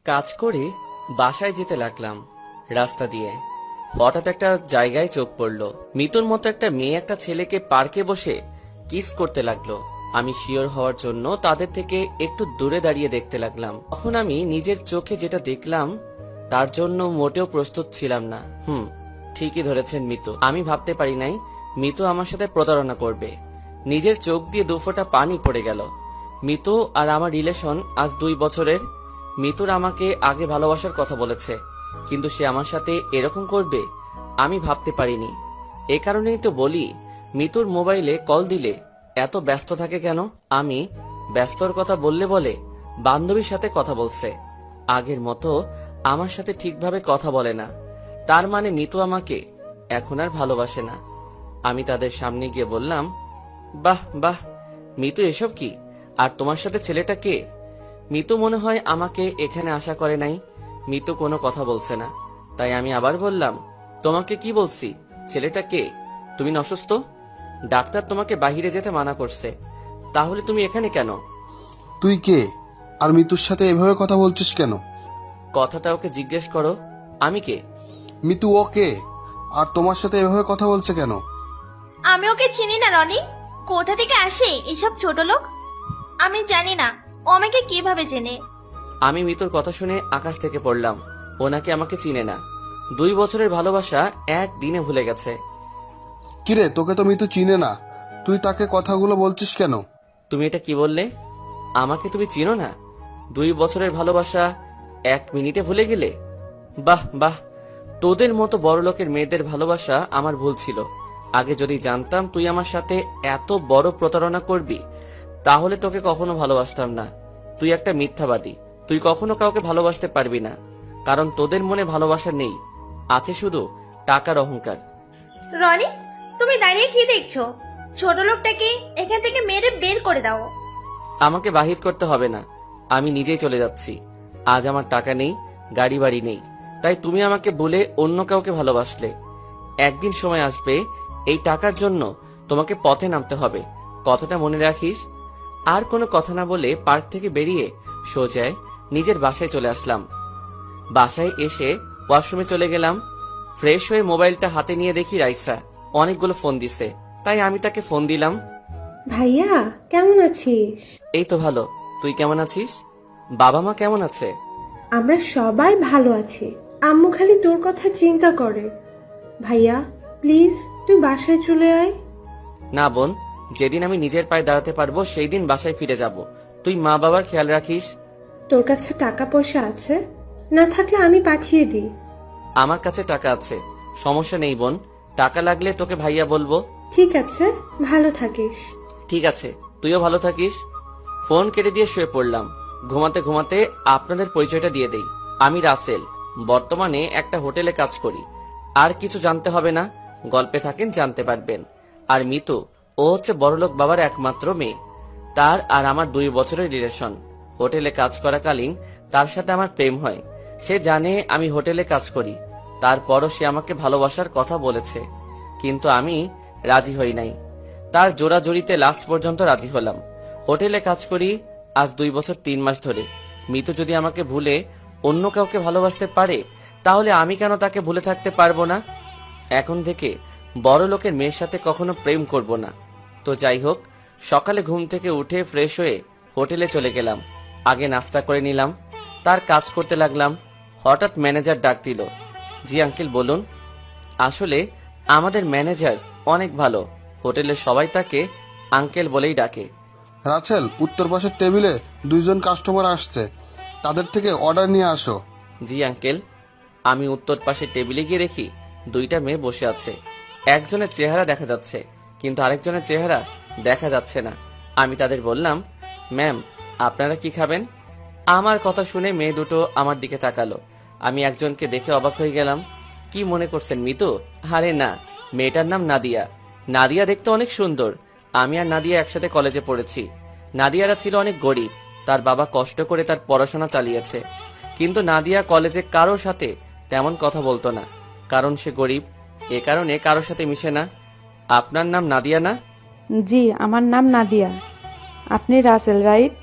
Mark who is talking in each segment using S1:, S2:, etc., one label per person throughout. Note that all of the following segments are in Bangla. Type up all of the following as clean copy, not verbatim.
S1: কাজ করে বাসায় যেতে লাগলাম। রাস্তা দিয়ে হঠাৎ একটা জায়গায় চোখ পড়লো। মিতুর মতো একটা মেয়ে একটা ছেলেকে পার্কে বসে কিস করতে লাগলো। আমি শিওর হওয়ার জন্য তাদের থেকে একটু দূরে দাঁড়িয়ে দেখতে লাগলাম। তখন আমি নিজের চোখে যেটা দেখলাম তার জন্য মোটেও প্রস্তুত ছিলাম না। ঠিকই ধরেছেন মিতু। আমি ভাবতে পারি নাই মিতু আমার সাথে প্রতারণা করবে। নিজের চোখ দিয়ে দুফোঁটা পানি পড়ে গেল। মিতু আর আমার রিলেশন আজ 2 বছরের। মিতুর আমাকে আগে ভালোবাসার কথা বলেছে, কিন্তু সে আমার সাথে এরকম করবে আমি ভাবতে পারিনি। এ কারণেই তো বলি মিতুর মোবাইলে কল দিলে এত ব্যস্ত থাকে কেন। আমি ব্যস্তর কথা বললে বলে বান্ধবীর সাথে কথা বলছে। আগের মতো আমার সাথে ঠিকভাবে কথা বলে না। তার মানে মিতু আমাকে এখন আর ভালোবাসে না। আমি তাদের সামনে গিয়ে বললাম, বাহ বাহ মিতু, এসব কি? আর তোমার সাথে ছেলেটা কে? মিতু মনে হয় আমাকে এখানে আশা করে নাই। মিতু কোনো কথা বলছে না। তাই আমি আবার বললাম, তোমাকে কি বলছি? ছেলেটা কে? তুমি না অসুস্থ? ডাক্তার তোমাকে বাহিরে যেতে মানা করছে, তাহলে তুমি এখানে কেন?
S2: তুই কে? আর মিতুর সাথে এভাবে কথা বলছিস কেন?
S1: কথাটা ওকে জিজ্ঞেস করো, আমি কে?
S2: মিতু ও কে? আর তোমার সাথে এভাবে কথা বলছে কেন?
S3: আমি ওকে চিনি না রনি। কোথা থেকে আসে এসব ছোট লোক? আমি জানি না ও আমাকে কিভাবে চেনে।
S1: আমি মিতুর কথা শুনে আকাশ থেকে পড়লাম। ও নাকি আমাকে চিনে না। 2 বছরের ভালোবাসা একদিনে ভুলে গেছে।
S2: কিরে, তোকে তো মিতু চিনে না, তুই তাকে কথাগুলো বলছিস কেন?
S1: তুমি এটা কি বললে? আমাকে তুমি চিনো না? 2 বছরের ভালোবাসা 1 মিনিটে ভুলে গেলে? বাহ বাহ, তোদের মতো বড় লোকের মেয়েদের ভালোবাসা আমার ভুল ছিল। আগে যদি জানতাম তুই আমার সাথে এত বড় প্রতারণা করবি, তাহলে তোকে কখনো ভালোবাসতাম না। তুই একটা মিথ্যাবাদী। তুই কখনো কাউকে ভালোবাসতে পারবি না, কারণ তোদের মনে ভালোবাসা নেই, আছে শুধু টাকার অহংকার।
S3: রনি, তুমি দাঁড়িয়ে কি দেখছো? ছোট লোকটাকে এখান থেকে মেরে বের করে দাও।
S1: আমাকে বাহির করতে হবে না, আমি নিজেই চলে যাচ্ছি। আজ আমার টাকা নেই, গাড়ি বাড়ি নেই, তাই তুমি আমাকে বলে অন্য কাউকে ভালোবাসলে। একদিন সময় আসবে এই টাকার জন্য তোমাকে পথে নামতে হবে, কথাটা মনে রাখিস। আর কোনো কথা না বলে পার্ক থেকে বেরিয়ে সোজায় নিজের বাসায় চলে আসলাম। বাসায় এসে ওয়াশরুমে চলে গেলাম। ফ্রেশ হয়ে মোবাইলটা হাতে নিয়ে দেখি রাইসা অনেকগুলো ফোন দিছে, তাই আমি তাকে ফোন দিলাম।
S4: ভাইয়া, কেমন আছিস?
S1: এই তো ভালো, তুই কেমন আছিস? বাবা মা কেমন আছে?
S4: আমরা সবাই ভালো আছি। আম্মু খালি তোর কথা চিন্তা করে। ভাইয়া, প্লিজ তুই বাসায় চলে আয়।
S1: না বোন, যেদিন আমি নিজের পায়ে দাঁড়াতে পারবো সেই দিন বাসায় ফিরে যাব। তুই মা বাবার খেয়াল রাখিস।
S4: তোর কাছে টাকা পয়সা আছে? না থাকলে আমি পাঠিয়ে দিই।
S1: আমার কাছে টাকা আছে, সমস্যা নেই বোন। টাকা লাগলে তোকে ভাইয়া বলবো।
S4: ঠিক আছে, ভালো থাকিস।
S1: ঠিক আছে, তুইও ভালো থাকিস। ফোন কেটে দিয়ে শুয়ে পড়লাম। ঘুমাতে ঘুমাতে আপনাদের পরিচয়টা দিয়ে দেই। আমি রাসেল, বর্তমানে একটা হোটেলে কাজ করি। আর কিছু জানতে হবে না, গল্পে থাকেন জানতে পারবেন। আর মিতু, ও হচ্ছে বড়লোক বাবার একমাত্র মেয়ে। তার আর আমার 2 বছরের রিলেশন। হোটেলে কাজ করাকালীন তার সাথে আমার প্রেম হয়। সে জানে আমি হোটেলে কাজ করি, তারপরও সে আমাকে ভালোবাসার কথা বলেছে, কিন্তু আমি রাজি হই নাই। তার জোড়াজড়িতে লাস্ট পর্যন্ত রাজি হলাম। হোটেলে কাজ করি আজ 2 বছর 3 মাস ধরে। মিতু যদি আমাকে ভুলে অন্য কাউকে ভালোবাসতে পারে, তাহলে আমি কেন তাকে ভুলে থাকতে পারবো না? এখন থেকে বড় লোকের মেয়ের সাথে কখনো প্রেম করব না। তো যাই হোক, সকালে ঘুম থেকে উঠে ফ্রেশ হয়ে হোটেলে চলে গেলাম। আগে নাস্তা করে নিলাম, তার কাজ করতে লাগলাম। হঠাৎ ম্যানেজার ডাক দিল। জি আঙ্কেল বলুন। আসলে আমাদের ম্যানেজার অনেক ভালো, হোটেলের সবাই তাকে আঙ্কেল বলেই ডাকে।
S2: রাসেল, উত্তর পাশের টেবিলে 2জন কাস্টমার আসছে, তাদের থেকে অর্ডার নিয়ে আসো।
S1: জি আঙ্কেল। আমি উত্তর পাশে টেবিলে গিয়ে দেখি 2টা মেয়ে বসে আছে। একজনের চেহারা দেখা যাচ্ছে, কিন্তু আরেকজনের চেহারা দেখা যাচ্ছে না। আমি তাদের বললাম, ম্যাম আপনারা কি খাবেন? আমার কথা শুনে মেয়ে দুটো আমার দিকে তাকালো। আমি একজনকে দেখে অবাক হয়ে গেলাম। কি মনে করছেন মিতু? আরে না, মেয়েটার নাম নাদিয়া। নাদিয়া দেখতে অনেক সুন্দর। আমি আর নাদিয়া একসাথে কলেজে পড়েছি। নাদিয়ারা ছিল অনেক গরিব, তার বাবা কষ্ট করে তার পড়াশোনা চালিয়েছে। কিন্তু নাদিয়া কলেজে কারোর সাথে তেমন কথা বলতো না, কারণ সে গরিব। এ কারণে কারোর সাথে মিশে না। আপনার নাম নাদিয়া না?
S5: জি, আমার নাম নাদিয়া। আপনি রাসেল রাইট?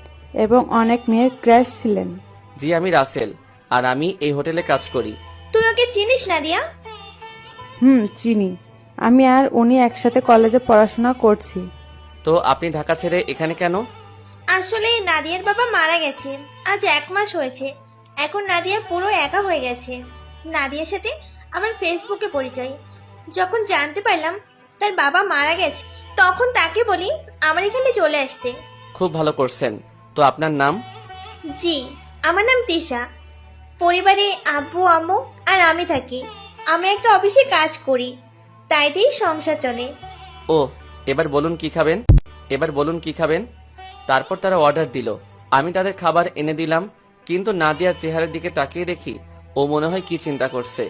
S5: এবং অনেক মেয়ের ক্র্যাশ ছিলেন।
S1: জি আমি রাসেল। আর আমি এই হোটেলে কাজ করি।
S3: তুই ওকে চিনিস নাদিয়া?
S5: চিনি। আমি আর উনি একসাথে কলেজে পড়াশোনা করছি।
S1: তো আপনি ঢাকা ছেড়ে এখানে কেন?
S3: আসলে নাদিয়ার বাবা মারা গেছে, আজ 1 মাস হয়েছে। এখন নাদিয়া পুরো একা হয়ে গেছে। নাদিয়ার সাথে আমার ফেসবুকে পরিচয়। যখন জানতে পারলাম তার বাবা মারা গেছে, তখন তাকে বলি আমার এখানে চলে আসতে।
S1: খুব ভালো করছেন। তো আপনার নাম?
S3: জি, আমার নাম তিশা। পরিবারে আব্বু আম্মু আর আমি থাকি। আমি একটা অফিসে কাজ করি, তাই দিয়েই সংসার চলে।
S1: ও, এবার বলুন কি খাবেন? তারপর তারা অর্ডার দিল। আমি তাদের খাবার এনে দিলাম, কিন্তু নাদিয়ার চেহারার দিকে তাকিয়ে দেখি ও মনে হয় কি চিন্তা করছে।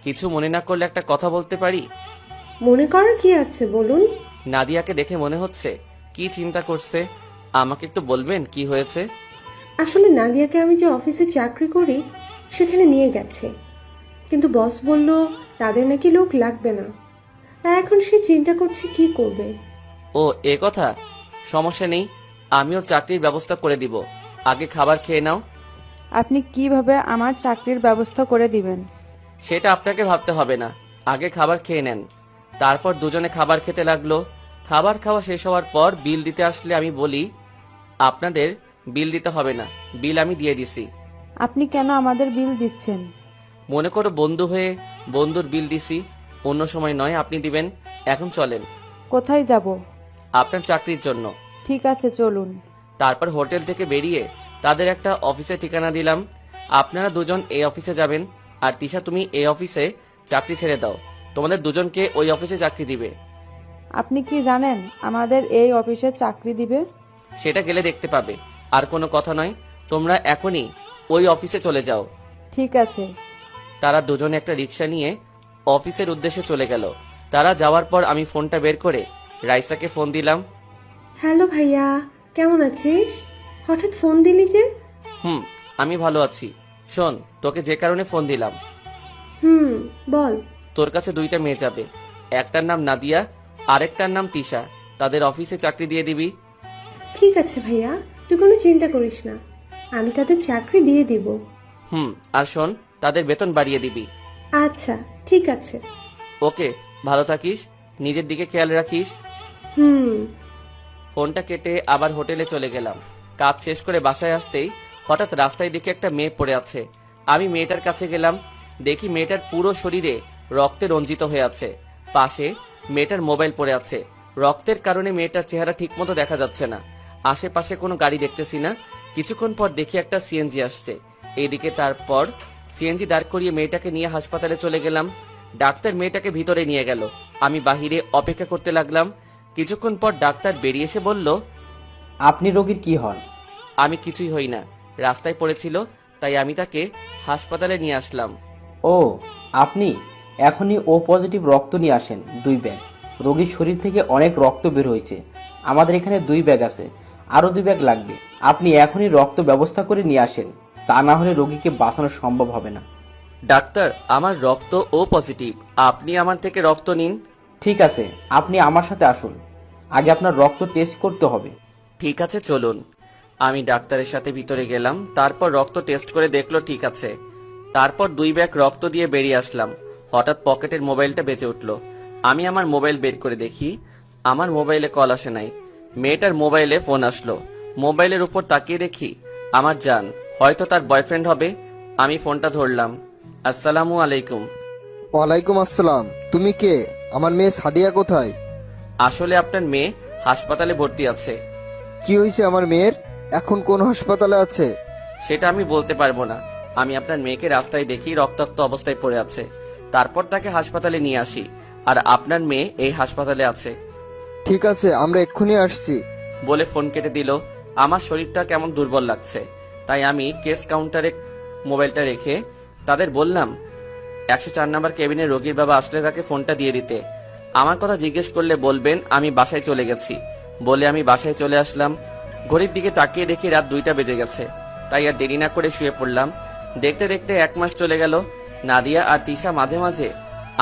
S1: কিছু মনে না করলে একটা কথা বলতে পারি?
S4: মনে করার কি আছে বলুন।
S1: নাদিয়াকে দেখে মনে হচ্ছে কি চিন্তা করছে। আমাকে একটু বলবেন কি হয়েছে?
S4: আসলে নাদিয়াকে আমি যে অফিসে চাকরি করি সেখানে নিয়ে গেছে, কিন্তু বস বলল তাদের নাকি লোক লাগবে না। তাই এখন সে চিন্তা করছে কি করবে।
S1: ও, এ কথা। সমস্যা নেই, আমিও চাকরির ব্যবস্থা করে দিব। আগে খাবার খেয়ে নাও।
S5: আপনি কিভাবে আমার চাকরির ব্যবস্থা করে দিবেন?
S1: সেটা আপনাকে ভাবতে হবে না, আগে খাবার খেয়ে নেন। তারপর দুজনে খাবার খেতে লাগলো। খাবার খাওয়া শেষ হওয়ার পর বিল দিতে আসলে আমি বলি, আপনাদের বিল দিতে হবে না, বিল আমি দিয়ে দিছি।
S5: আপনি কেন আমাদের বিল দিচ্ছেন?
S1: মনে করো বন্ধু হয়ে বন্ধুর বিল দিছি, অন্য সময় নয়, আপনি দিবেন। এখন চলেন।
S5: কোথায় যাব?
S1: আপনার চাকরির জন্য।
S5: ঠিক আছে, চলুন।
S1: তারপর হোটেল থেকে বেরিয়ে তাদের একটা অফিসের ঠিকানা দিলাম। আপনারা দুজন এই অফিসে যাবেন, আর তিশা তুমি এই অফিসে চাকরি ছেড়ে দাও। তোমাদের দুজনকে ওই অফিসে চাকরি দিবে।
S5: আপনি কি জানেন আমাদের এই অফিসে চাকরি দিবে?
S1: সেটা গেলে দেখতে পাবে। আর কোনো কথা নয়, তোমরা এখনই ওই অফিসে চলে যাও।
S5: ঠিক আছে।
S1: তারা দুজনে একটা রিক্সা নিয়ে অফিসের উদ্দেশ্যে চলে গেল। তারা যাওয়ার পর আমি ফোনটা বের করে রাইসাকে ফোন দিলাম।
S4: হ্যালো ভাইয়া, কেমন আছিস? হঠাৎ ফোন দিলি যে?
S1: আমি ভালো আছি। শোন, তোকে যে কারণে ফোন দিলাম,
S4: বল।
S1: তোর কাছে 2টা মেয়ে যাবে। একটার নাম নাদিয়া, আরেকটার নাম তিশা। তাদের অফিসে চাকরি দিয়ে দিবি।
S4: ঠিক আছে ভাইয়া, তুই কোনো চিন্তা করিস না, আমি তাদের চাকরি দিয়ে দিব।
S1: আর শোন, তাদের বেতন বাড়িয়ে দিবি।
S4: আচ্ছা ঠিক আছে।
S1: ওকে, ভালো থাকিস, নিজের দিকে খেয়াল রাখিস। ফোনটা কেটে আবার হোটেলে চলে গেলাম। কাজ শেষ করে বাসায় আসতেই হঠাৎ রাস্তায় দেখে একটা মেয়ে পড়ে আছে। আমি মেয়েটার কাছে গেলাম, দেখি মেয়েটার পুরো শরীরে রক্তে রঞ্জিত হয়ে আছে। পাশে মেয়েটার মোবাইল পড়ে আছে। রক্তের কারণে মেয়েটার চেহারা ঠিকমতো দেখা যাচ্ছে না। আশেপাশে কোনো গাড়ি দেখতেছি না। কিছুক্ষণ পর দেখি একটা সিএনজি আসছে এইদিকে। তারপর সিএনজি দাঁড় করিয়ে মেয়েটাকে নিয়ে হাসপাতালে চলে গেলাম। ডাক্তার মেয়েটাকে ভিতরে নিয়ে গেল। আমি বাহিরে অপেক্ষা করতে লাগলাম। কিছুক্ষণ পর ডাক্তার বেরিয়ে এসে বলল,
S6: আপনি রোগীর কি হন?
S1: আমি কিছুই হই না, রাস্তায় পড়েছিল, তাই আমি তাকে হাসপাতালে নিয়ে আসলাম।
S6: ও, আপনি এখনই ও পজিটিভ রক্ত নিয়ে আসেন 2 ব্যাগ। রোগীর শরীর থেকে অনেক রক্ত বের হয়েছে। আমাদের এখানে 2 ব্যাগ আছে, আরো 2 ব্যাগ লাগবে। আপনি এখনই রক্ত ব্যবস্থা করে নিয়ে আসেন, তা না হলে রোগীকে বাঁচানো সম্ভব হবে না।
S1: ডাক্তার, আমার রক্ত ও পজিটিভ, আপনি আমার থেকে রক্ত নিন।
S6: ঠিক আছে, আপনি আমার সাথে আসুন, আগে আপনার রক্ত টেস্ট করতে হবে।
S1: ঠিক আছে, চলুন। আমি ডাক্তারের সাথে ভিতরে গেলাম। তারপর রক্ত টেস্ট করে দেখলো ঠিক আছে। তারপর 2 ব্যাগ রক্ত দিয়ে বেরিয়ে আসলাম। হঠাৎ পকেটের মোবাইলটা বেজে উঠলো। আমি আমার মোবাইল বের করে দেখি আমার মোবাইলে কল আসে নাই। মেয়েটার মোবাইলে ফোন আসলো। মোবাইলের উপর তাকিয়ে দেখি আমার জান, হয়তো তার বয়ফ্রেন্ড হবে। আমি ফোনটা ধরলাম। আসসালামু আলাইকুম।
S7: ওয়ালাইকুম আসসালাম। তুমি কে? আমার মেয়ে সাদিয়া কোথায়?
S1: আসলে আপনার মেয়ে হাসপাতালে ভর্তি আছে।
S7: কি হয়েছে আমার মেয়ের? এখন কোন হাসপাতালে আছে?
S1: সেটা আমি বলতে পারবো না। আমি আপনার মেয়েকে রাস্তায় দেখি রক্তাক্ত অবস্থায় পড়ে আছে। তারপর তাকে হাসপাতালে নিয়ে আসি, আর আপনার মেয়ে এই হাসপাতালে আছে।
S7: ঠিক আছে, আমরা এক্ষুনি আসছি।
S1: বলে ফোন কেটে দিল। আমার শরীরটা কেমন দুর্বল লাগছে, তাই আমি কেস কাউন্টারে মোবাইলটা রেখে তাদের বললাম 104 নম্বর কেবিনে রোগীর বাবা আসলে তাকে ফোনটা দিয়ে দিতে। আমার কথা জিজ্ঞেস করলে বলবেন আমি বাসায় চলে গেছি। বলে আমি বাসায় চলে আসলাম। ঘড়ির দিকে তাকিয়ে দেখি রাত 2টা বেজে গেছে, তাই আর দেরি না করে শুয়ে পড়লাম। দেখতে দেখতে 1 মাস চলে গেল। নাদিয়া আর তিশা মাঝে মাঝে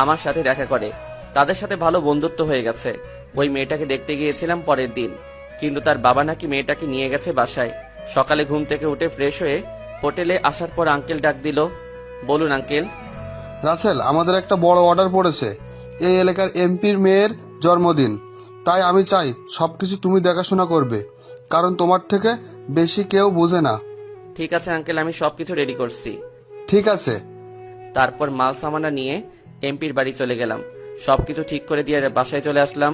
S1: আমার সাথে দেখা করে। তাদের সাথে ভালো বন্ধুত্ব হয়ে গেছে। ওই মেয়েটাকে দেখতে গিয়েছিলাম পরের দিন, কিন্তু তার বাবা নাকি মেয়েটাকে নিয়ে গেছে বাসায়। সকালে ঘুম থেকে উঠে ফ্রেশ হয়ে হোটেলে আসার পর আঙ্কেল ডাক দিল। বলুন আঙ্কেল।
S2: রাসেল, আমাদের একটা বড় অর্ডার পড়েছে। এই এলাকার এমপির মেয়ের জন্মদিন, তাই আমি চাই সব কিছু তুমি দেখাশোনা করবে, কারণ তোমার থেকে বেশি কেউ বোঝে না।
S1: ঠিক আছে আঙ্কেল, আমি সবকিছু রেডি করছি।
S2: ঠিক আছে।
S1: তারপর মাল সামানা নিয়ে এমপির বাড়ি চলে গেলাম। সবকিছু ঠিক করে দিয়ে বাসায় চলে আসলাম।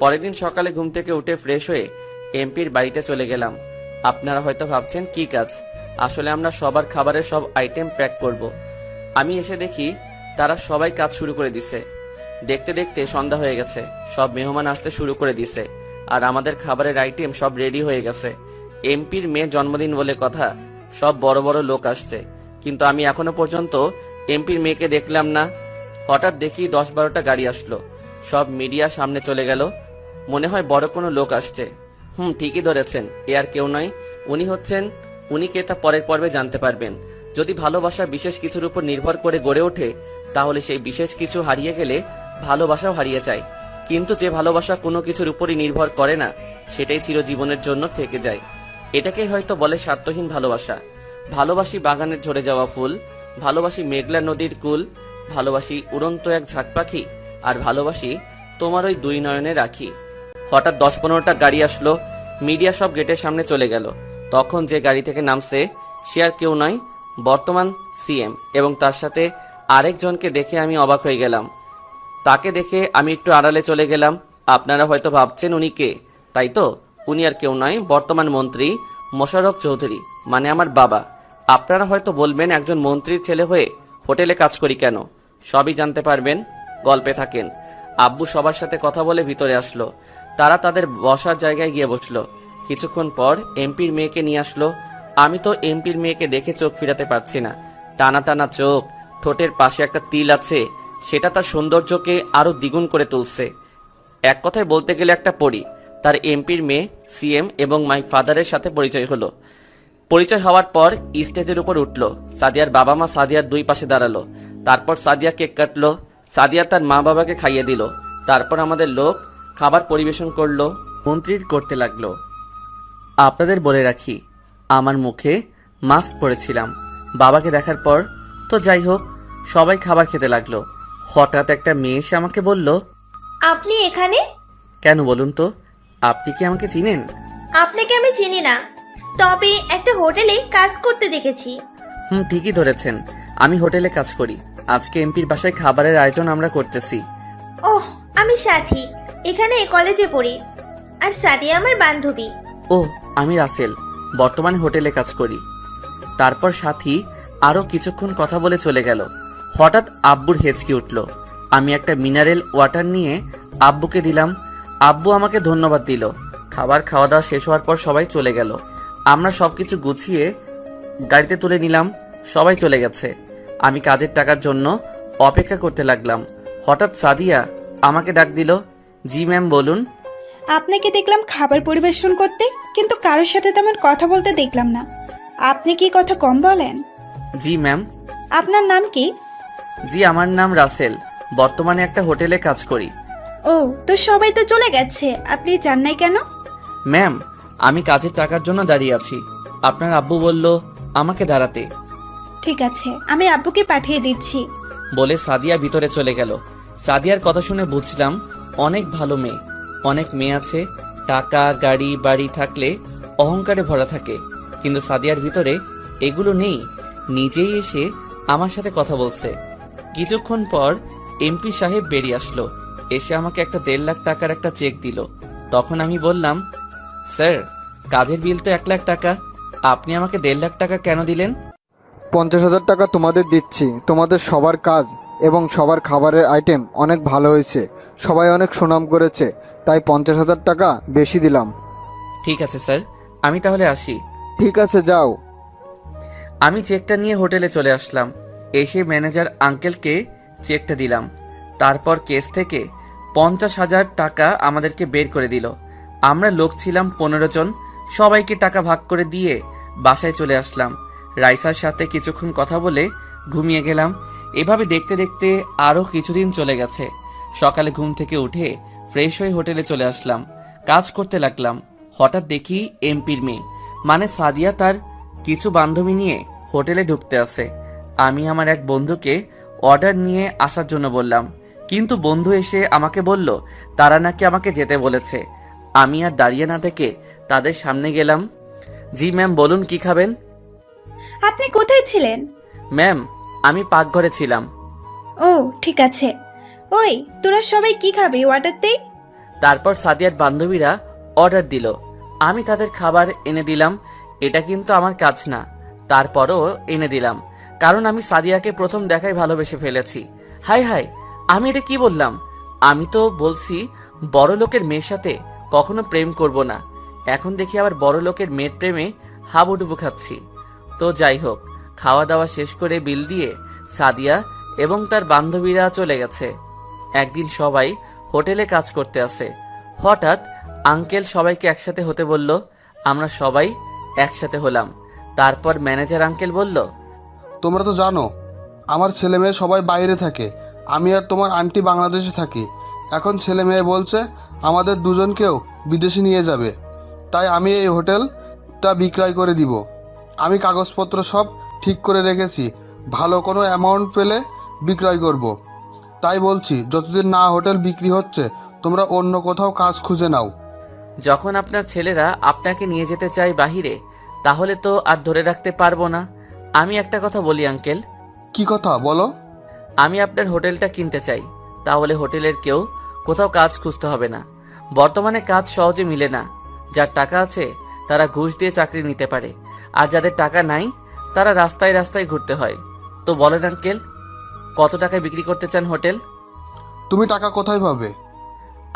S1: পরের দিন সকালে ঘুম থেকে উঠে ফ্রেশ হয়ে এমপির বাড়িতে চলে গেলাম। আপনারা হয়তো ভাবছেন কি কাজ, আসলে আমরা সবার খাবারের সব আইটেম প্যাক করব। আমি এসে দেখি তারা সবাই কাজ শুরু করে দিছে। দেখতে দেখতে সন্ধ্যা হয়ে গেছে, সব মেহমান আসতে শুরু করে দিছে, আর আমাদের খাবারের আইটেম সব রেডি হয়ে গেছে। এমপির মেয়ের জন্মদিন বলে কথা, সব বড় বড় লোক আসছে, কিন্তু আমি এখনো পর্যন্ত এমপির মেয়েকে দেখলাম না। হঠাৎ দেখি 10-12টা গাড়ি আসলো, সব মিডিয়া সামনে চলে গেল। মনে হয় বড় কোনো লোক আসছে। ঠিকই ধরেছেন, এ আর কেউ নয়, উনি কে তা পরের পর্বে জানতে পারবেন। যদি ভালোবাসা বিশেষ কিছুর উপর নির্ভর করে গড়ে ওঠে, তাহলে সেই বিশেষ কিছু হারিয়ে গেলে ভালোবাসাও হারিয়ে যায়। কিন্তু যে ভালোবাসা কোনো কিছুর উপরই নির্ভর করে না, সেটাই চিরজীবনের জন্য থেকে যায়। এটাকেই হয়তো বলে স্বার্থহীন ভালোবাসা। ভালোবাসি বাগানের ঝরে যাওয়া ফুল, ভালোবাসি মেঘলা নদীর কুল, ভালোবাসি উড়ন্ত এক ঝাঁক পাখি, আর ভালোবাসি তোমার ওই দুই নয়নে রাখি। হঠাৎ 10-15টা গাড়ি আসলো, মিডিয়া সব গেটের সামনে চলে গেল। তখন যে গাড়ি থেকে নামছে সে আর কেউ নয়, বর্তমান সিএম, এবং তার সাথে আরেকজনকে দেখে আমি অবাক হয়ে গেলাম। তাকে দেখে আমি একটু আড়ালে চলে গেলাম। আপনারা হয়তো ভাবছেন উনি কে, তাই তো? উনি আর কেউ নয়, বর্তমান মন্ত্রী মোশাররফ চৌধুরী, মানে আমার বাবা। আপনারা হয়তো বলবেন একজন মন্ত্রীর ছেলে হয়ে হোটেলে কাজ করি কেন? সবই জানতে পারবেন, গল্পে থাকেন। আব্বু সবার সাথে কথা বলে ভিতরে আসলো। তারা তাদের বসার জায়গায় গিয়ে বসলো। কিছুক্ষণ পর এমপির মেয়েকে নিয়ে আসলো। আমি তো এমপির মেয়েকে দেখে চোখ ফিরাতে পারছি না। টানা টানা চোখ, ঠোঁটের পাশে একটা তিল আছে, সেটা তার সৌন্দর্যকে আরো দ্বিগুণ করে তুলছে। এক কথায় বলতে গেলে একটা পরী। তার এমপির মেয়ে সিএম এবং মাই ফাদারের সাথে পরিচয় হলো। পরিচয় হওয়ার পর স্টেজের উপর উঠলো। সাদিয়ার বাবা মা সাদিয়ার দুই পাশে দাঁড়ালো। তারপর সাদিয়া কেক কাটলো। সাদিয়া তার মা বাবাকে খাইয়ে দিল। তারপর আমাদের লোক খাবার পরিবেশন করলো, মন্ত্রীর করতে লাগলো। আপনাদের বলে রাখি, আমার মুখে মাস্ক পরেছিলাম। বাবাকে দেখার পর তো যাই হোক, সবাই খাবার খেতে লাগলো। হঠাৎ একটা মেয়ে এসে আমাকে বলল,
S3: আপনি এখানে?
S1: কেন বলুন তো, আপনি কি আমাকে চিনেন?
S3: আপনাকে আমি চিনি না, তবে একটা হোটেলে কাজ করতে দেখেছি।
S1: ঠিকই ধরেছেন, আমি হোটেলে কাজ করি। আজকে এমপির বাসায় খাবারের আয়োজন আমরা করতেছি।
S3: ওহ, আমি সাথী, এখানে কলেজে পড়ি। আর সাদিয়া আমার বান্ধবী।
S1: ও, আমি রাসেল, বর্তমানে হোটেলে কাজ করি। তারপর সাথী আরো কিছুক্ষণ কথা বলে চলে গেল। হঠাৎ আব্বুর হেঁচকি উঠল। আমি একটা মিনারেল ওয়াটার নিয়ে আব্বুকে দিলাম। আব্বু আমাকে ধন্যবাদ দিল। খাবার খাওয়া দাওয়া শেষ হওয়ার পর সবাই চলে গেল। আমরা সবকিছু গুছিয়ে গাড়িতে তুলে নিলাম। সবাই চলে গেছে। আমি কাজের টাকার জন্য অপেক্ষা করতে লাগলাম। হঠাৎ সাদিয়া আমাকে ডাক দিল। জি ম্যাম, বলুন।
S8: আপনাকে দেখলাম খাবার পরিবেশন করতে, কিন্তু কারোর সাথে তেমন কথা বলতে দেখলাম না। আপনি কি কথা কম বলেন?
S1: জি ম্যাম।
S8: আপনার নাম কি?
S1: জি, আমার নাম রাসেল, বর্তমানে একটা হোটেলে কাজ করি।
S8: ও, তো সবাই তো চলে গেছে, আপনি যান নাই কেন?
S1: ম্যাম, আমি কাজের টাকার জন্য দাঁড়িয়ে আছি। আপনার আব্বু বলল আমাকে দাঁড়াতে।
S8: ঠিক আছে, আমি আব্বুকে পাঠিয়ে দিচ্ছি।
S1: বলে সাদিয়া ভিতরে চলে গেল। সাদিয়ার কথা শুনে বুঝলাম অনেক ভালো মেয়ে। অনেক মেয়ে আছে, টাকা গাড়ি বাড়ি থাকলে অহংকারে ভরা থাকে, কিন্তু সাদিয়ার ভিতরে এগুলো নেই। নিজেই এসে আমার সাথে কথা বলছে। কিছুক্ষণ পর এমপি সাহেব বেরিয়ে আসলো। এসে আমাকে একটা 1.5 লাখ টাকার একটা চেক দিল। তখন আমি বললাম, স্যার, কাজের বিল তো 1 লাখ টাকা, আপনি আমাকে 1.5 লাখ টাকা কেন দিলেন?
S7: 50,000 টাকা তোমাদের দিচ্ছি। তোমাদের সবার কাজ এবং সবার খাবারের আইটেম অনেক ভালো হয়েছে, সবাই অনেক সুনাম করেছে, তাই 50,000 টাকা বেশি দিলাম।
S1: ঠিক আছে স্যার, আমি তাহলে আসি।
S7: ঠিক আছে, যাও।
S1: আমি চেকটা নিয়ে হোটেলে চলে আসলাম। এসে ম্যানেজার আঙ্কেলকে চেকটা দিলাম। তারপর কেস থেকে 50,000 টাকা আমাদেরকে বের করে দিল। আমরা লোক ছিলাম 15 জন। সবাইকে টাকা ভাগ করে দিয়ে বাসায় চলে আসলাম। রাইসার সাথে কিছুক্ষণ কথা বলে ঘুমিয়ে গেলাম। এভাবে দেখতে দেখতে আরও কিছুদিন চলে গেছে। সকালে ঘুম থেকে উঠে ফ্রেশ হয়ে হোটেলে চলে আসলাম। কাজ করতে লাগলাম। হঠাৎ দেখি এমপির মেয়ে, মানে সাদিয়া, তার কিছু বান্ধবী নিয়ে হোটেলে ঢুকতে আসে। আমি আমার এক বন্ধুকে অর্ডার নিয়ে আসার জন্য বললাম, কিন্তু বন্ধু এসে আমাকে বলল তারা নাকি আমাকে যেতে বলেছে। আমি আর দাঁড়িয়ে না থেকে তাদের সামনে গেলাম। জি ম্যাম, বলুন কি খাবেন?
S8: আপনি কোথায় ছিলেন?
S1: ম্যাম, আমি পাকঘরে ছিলাম।
S8: ও ঠিক আছে। ওই তোরা সবাই কি খাবে অর্ডার দেই?
S1: তারপর সাদিয়ার বান্ধবীরা অর্ডার দিল, আমি তাদের খাবার এনে দিলাম। এটা কিন্তু আমার কাজ না, তারপরও এনে দিলাম, কারণ আমি সাদিয়াকে প্রথম দেখায় ভালোবেসে ফেলেছি। হাই হাই, আমি এটা কি বললাম? আমি তো বলছি বড় লোকের মেয়ের সাথে কখনো প্রেম করব না। এখন দেখি আবার বড় লোকের মেয়ের প্রেমে হাবুডুবু খাচ্ছি। তো যাই হোক, খাওয়া দাওয়া শেষ করে বিল দিয়ে সাদিয়া এবং তার বান্ধবীরা চলে গেছে। একদিন সবাই হোটেলে কাজ করতে আসে। হঠাৎ আঙ্কেল সবাইকে একসাথে হতে বলল। আমরা সবাই একসাথে হলাম। তারপর ম্যানেজার আঙ্কেল বলল,
S2: তোমরা তো জানো আমার ছেলে মেয়ে সবাই বাইরে থাকে, আমি আর তোমার আন্টি বাংলাদেশে থাকি। এখন ছেলে মেয়ে বলছে আমাদের দুজনকেও বিদেশে নিয়ে যাবে, তাই আমি এই হোটেলটা বিক্রয় করে দিব। আমি কাগজপত্র সব ঠিক করে রেখেছি, ভালো কোনো অ্যামাউন্ট পেলে বিক্রয় করব। তাই বলছি যতদিন না হোটেল বিক্রি হচ্ছে তোমরা অন্য কোথাও কাজ খুঁজে নাও।
S1: যখন আপনার ছেলেরা আপনাকে নিয়ে যেতে চায় বাহিরে, তাহলে তো আর ধরে রাখতে পারবো না। আমি একটা কথা বলি আঙ্কেল।
S2: কি কথা বলো?
S1: আমি আপনার হোটেলটা কিনতে চাই, তাহলে হোটেলের কেউ কোথাও কাজ খুঁজতে হবে না। বর্তমানে কাজ সহজে মিলে না। যার টাকা আছে তারা ঘুষ দিয়ে চাকরি নিতে পারে, আর যাদের টাকা নাই তারা রাস্তায় রাস্তায় ঘুরতে হয়। তো বলেন আঙ্কেল, কত টাকায় বিক্রি করতে চান হোটেল?
S2: তুমি টাকা কোথায় পাবে?